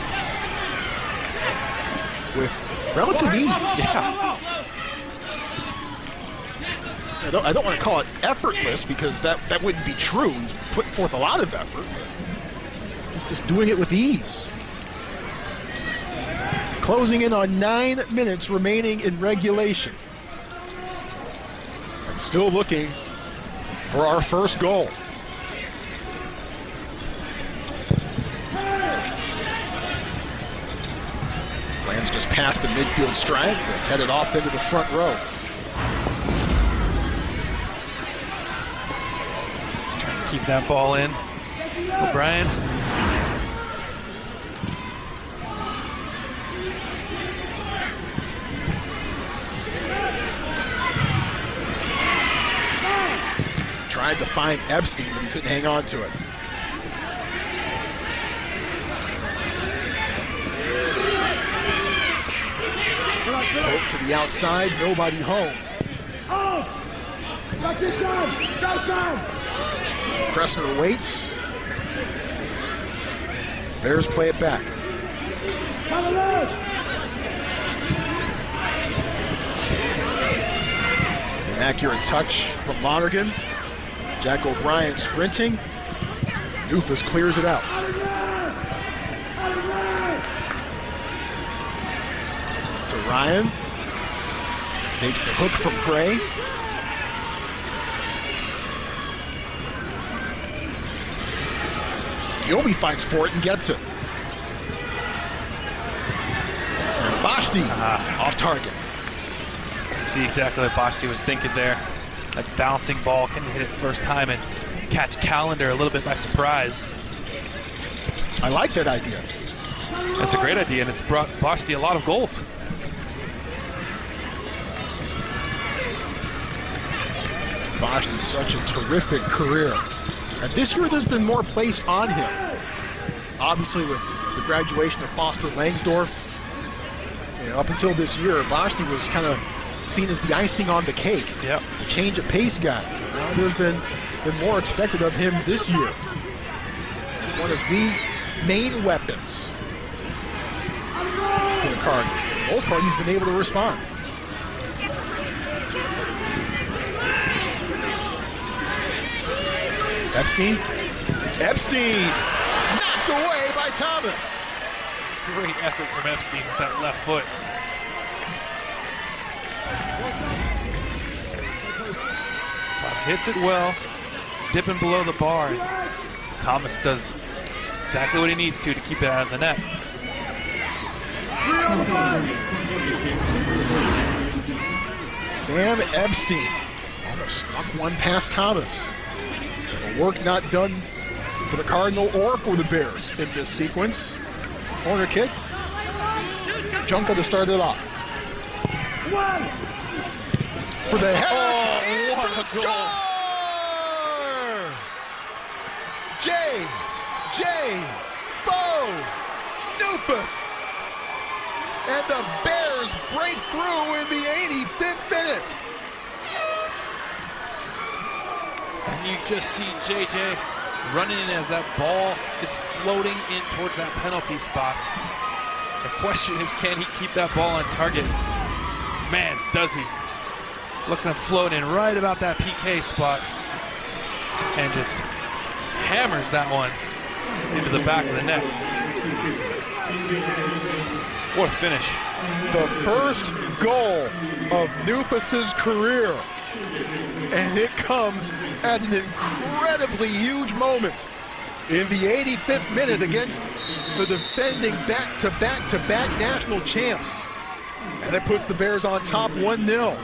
With relative ease. Yeah. I don't want to call it effortless, because that wouldn't be true. He's putting forth a lot of effort. He's just doing it with ease. Closing in on 9 minutes remaining in regulation. I'm still looking for our first goal. Lions just passed the midfield stripe. They headed off into the front row. Trying to keep that ball in. O'Brien. Tried to find Epstein, but he couldn't hang on to it. Poke to the outside, nobody home. Kressner waits. Bears play it back. An accurate touch from Lonergan. Jack O'Brien sprinting. Nufus clears it out. To Ryan. Escapes the hook from Gray. Gilby fights for it and gets it. And Bashti off target. See exactly what Bashti was thinking there. That bouncing ball, can hit it first time and catch Callender a little bit by surprise. I like that idea. That's a great idea, and it's brought Bashti a lot of goals. Bashti's such a terrific career. And this year there's been more place on him. Obviously with the graduation of Foster Langsdorff, up until this year, Bashti was kind of seen as the icing on the cake. Yep. The change of pace guy. Now there's been more expected of him this year. It's one of the main weapons for the Cardinals. For the most part, he's been able to respond. Epstein knocked away by Thomas. Great effort from Epstein with that left foot. Hits it well, dipping below the bar. Thomas does exactly what he needs to keep it out of the net. Sam Epstein almost snuck one past Thomas. A work not done for the Cardinal or for the Bears in this sequence. Corner kick. Junko to start it off. For the header, into the score! J. Foe Nufus. And the Bears break through in the 85th minute. And you just see JJ running in as that ball is floating in towards that penalty spot. The question is, can he keep that ball on target? Man, does he. Looking to float in right about that PK spot. And just hammers that one into the back of the net. What a finish. The first goal of Nufus's career. And it comes at an incredibly huge moment in the 85th minute against the defending back-to-back national champs. And that puts the Bears on top 1-0.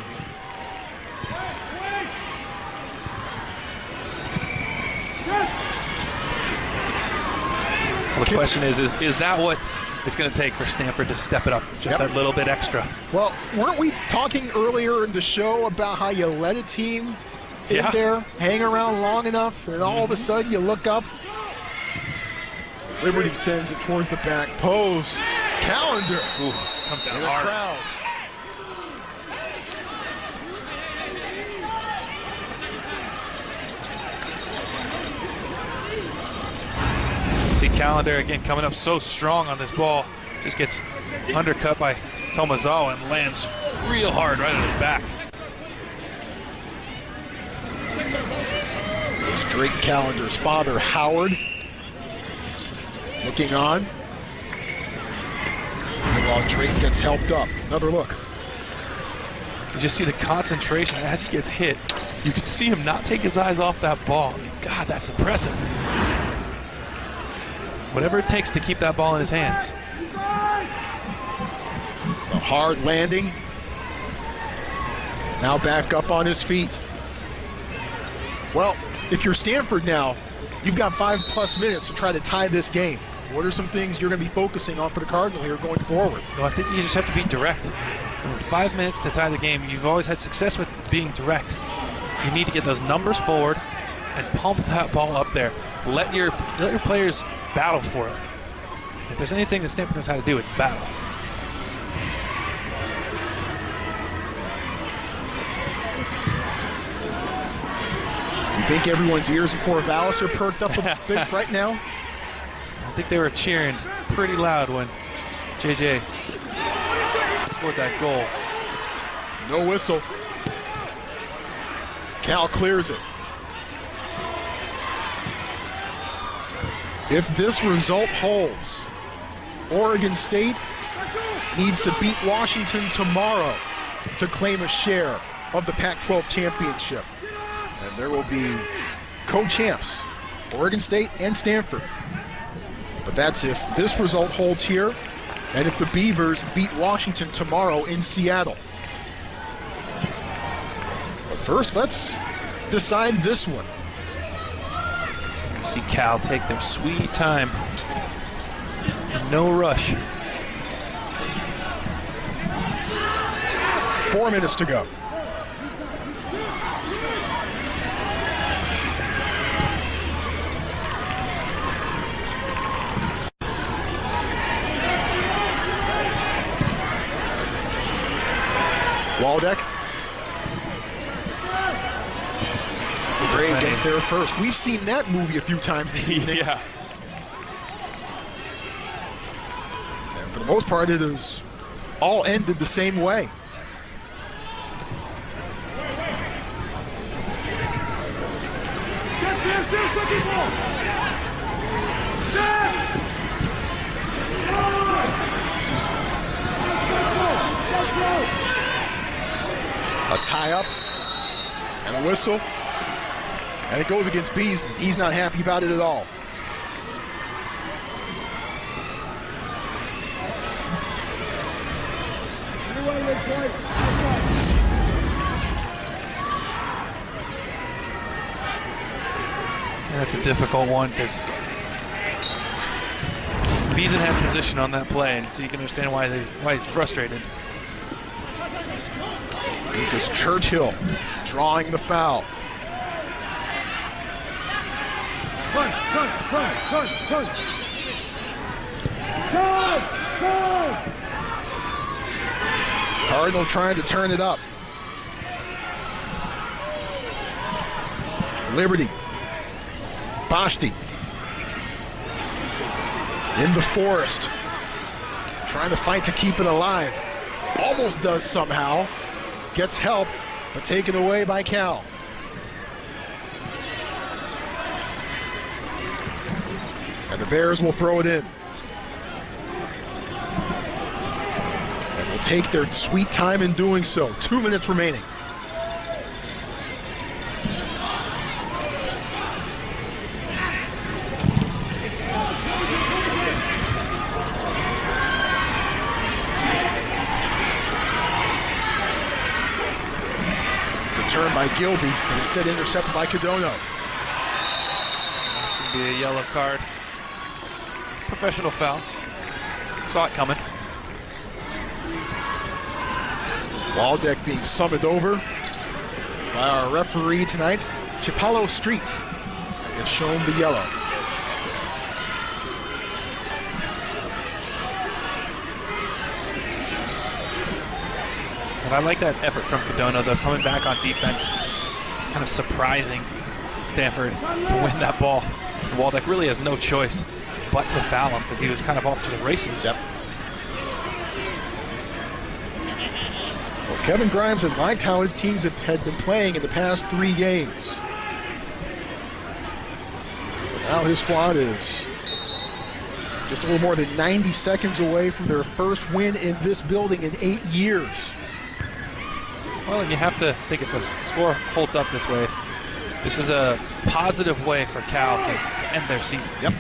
Well, the question is that what it's going to take for Stanford to step it up just that little bit extra? Well, weren't we talking earlier in the show about how you let a team in there, hang around long enough, and all of a sudden you look up? Liberty sends it towards the back post. Callender comes down in the hard. crowd. See Callender again coming up so strong on this ball. Just gets undercut by Tomazawa and lands real hard right on his back. There's Drake Callender's father, Howard, looking on. And while Drake gets helped up. Another look. You just see the concentration as he gets hit. You can see him not take his eyes off that ball. I mean, God, that's impressive. Whatever it takes to keep that ball in his hands. hard landing. Now back up on his feet. Well, if you're Stanford now, you've got 5+ minutes to try to tie this game. What are some things you're going to be focusing on for the Cardinal here going forward? Well, I think you just have to be direct. 5 minutes to tie the game. You've always had success with being direct. You need to get those numbers forward and pump that ball up there. Let your players battle for it. If there's anything that Stanford knows how to do, it's battle. You think everyone's ears in Corvallis are perked up a bit right now? I think they were cheering pretty loud when JJ scored that goal. No whistle. Cal clears it. If this result holds, Oregon State needs to beat Washington tomorrow to claim a share of the Pac-12 championship. And there will be co-champs, Oregon State and Stanford. But that's if this result holds here, and if the Beavers beat Washington tomorrow in Seattle. But first, let's decide this one. See Cal take their sweet time. No rush. 4 minutes to go. Waldeck. Gray gets there first. We've seen that movie a few times this evening. Yeah. And for the most part, it is all ended the same way. A tie-up and a whistle, and it goes against Beasley. He's not happy about it at all. That's a difficult one because Beasley had position on that play, and so you can understand why he's frustrated. Lucas Churchill drawing the foul. Cardinal trying to turn it up. Liberty. Bashti. In the forest. Trying to fight to keep it alive. Almost does somehow. Gets help, but taken away by Cal. And the Bears will throw it in. And will take their sweet time in doing so. 2 minutes remaining. Turn by Gilby, but instead intercepted by Cadono. It's going to be a yellow card. Professional foul. Saw it coming. Waldeck being summoned over by our referee tonight, Chipalo Street. Gets shown the yellow. And I like that effort from Cadono, though, coming back on defense, kind of surprising Stanford to win that ball. And Waldeck really has no choice but to foul him because he was kind of off to the races. Yep. Well, Kevin Grimes has liked how his teams had been playing in the past 3 games. But now his squad is just a little more than 90 seconds away from their first win in this building in 8 years. Well, and you have to think if the score holds up this way, this is a positive way for Cal to end their season. Yep.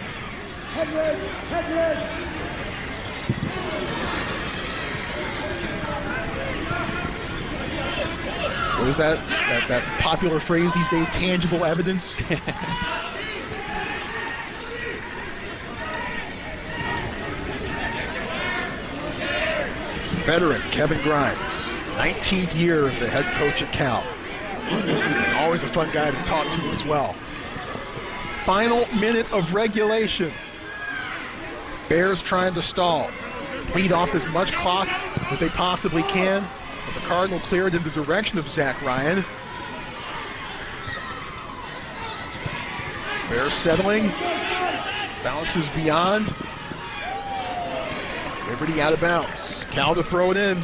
What is that popular phrase these days, tangible evidence? Veteran Kevin Grimes, 19th year as the head coach at Cal. Always a fun guy to talk to as well. Final minute of regulation. Bears trying to stall. Bleed off as much clock as they possibly can. But the Cardinal cleared in the direction of Zach Ryan. Bears settling. Bounces beyond. Liberty out of bounds. Cal to throw it in.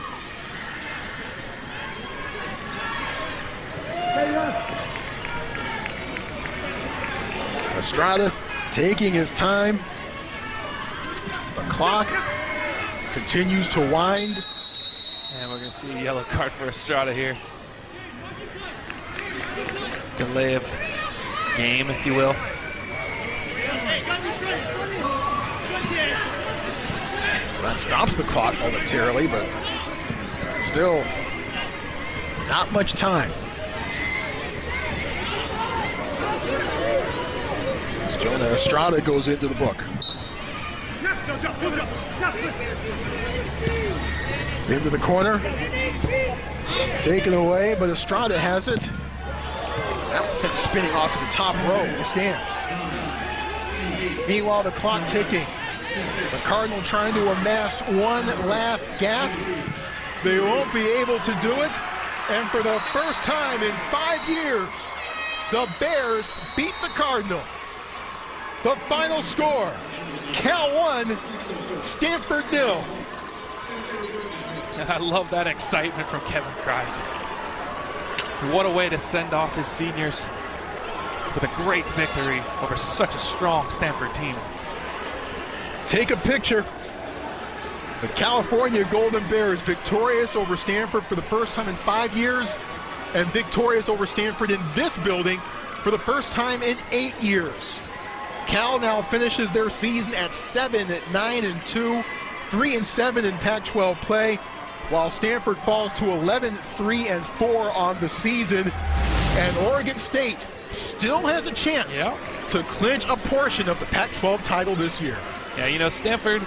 Estrada taking his time. The clock continues to wind. And we're going to see a yellow card for Estrada here. Delay of game, if you will. So that stops the clock momentarily, but still not much time. Jonah Estrada goes into the book. Into the corner. Taken away, but Estrada has it. That was sent spinning off to the top row in the stands. Meanwhile, the clock ticking. The Cardinal trying to amass one last gasp. They won't be able to do it. And for the first time in 5 years, the Bears beat the Cardinal. The final score, Cal 1, Stanford 0. I love that excitement from Kevin Grimes. What a way to send off his seniors with a great victory over such a strong Stanford team. Take a picture. The California Golden Bears victorious over Stanford for the first time in 5 years, and victorious over Stanford in this building for the first time in 8 years. Cal now finishes their season at 7-9-2, 3-7 in Pac-12 play, while Stanford falls to 11-3-4 on the season. And Oregon State still has a chance to clinch a portion of the Pac-12 title this year. Yeah, you know, Stanford,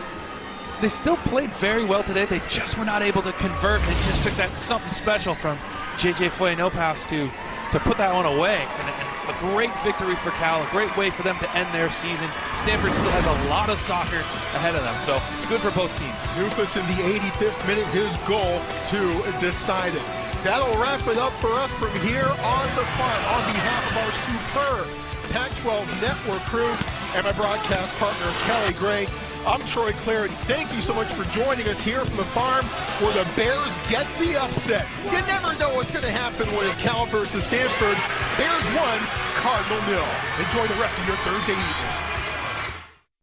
they still played very well today. They just were not able to convert. They just took that something special from J.J. Foye-Nopass to put that one away. And a great victory for Cal, a great way for them to end their season. Stanford still has a lot of soccer ahead of them, so good for both teams. Newcliffe in the 85th minute, his goal to decide it. That'll wrap it up for us from here on the farm. On behalf of our superb Pac-12 Network crew and my broadcast partner, Kelly Gray, I'm Troy Clarity. Thank you so much for joining us here from the farm where the Bears get the upset. You never know what's going to happen when it's Cal versus Stanford. Bears 1, Cardinal 0. Enjoy the rest of your Thursday evening.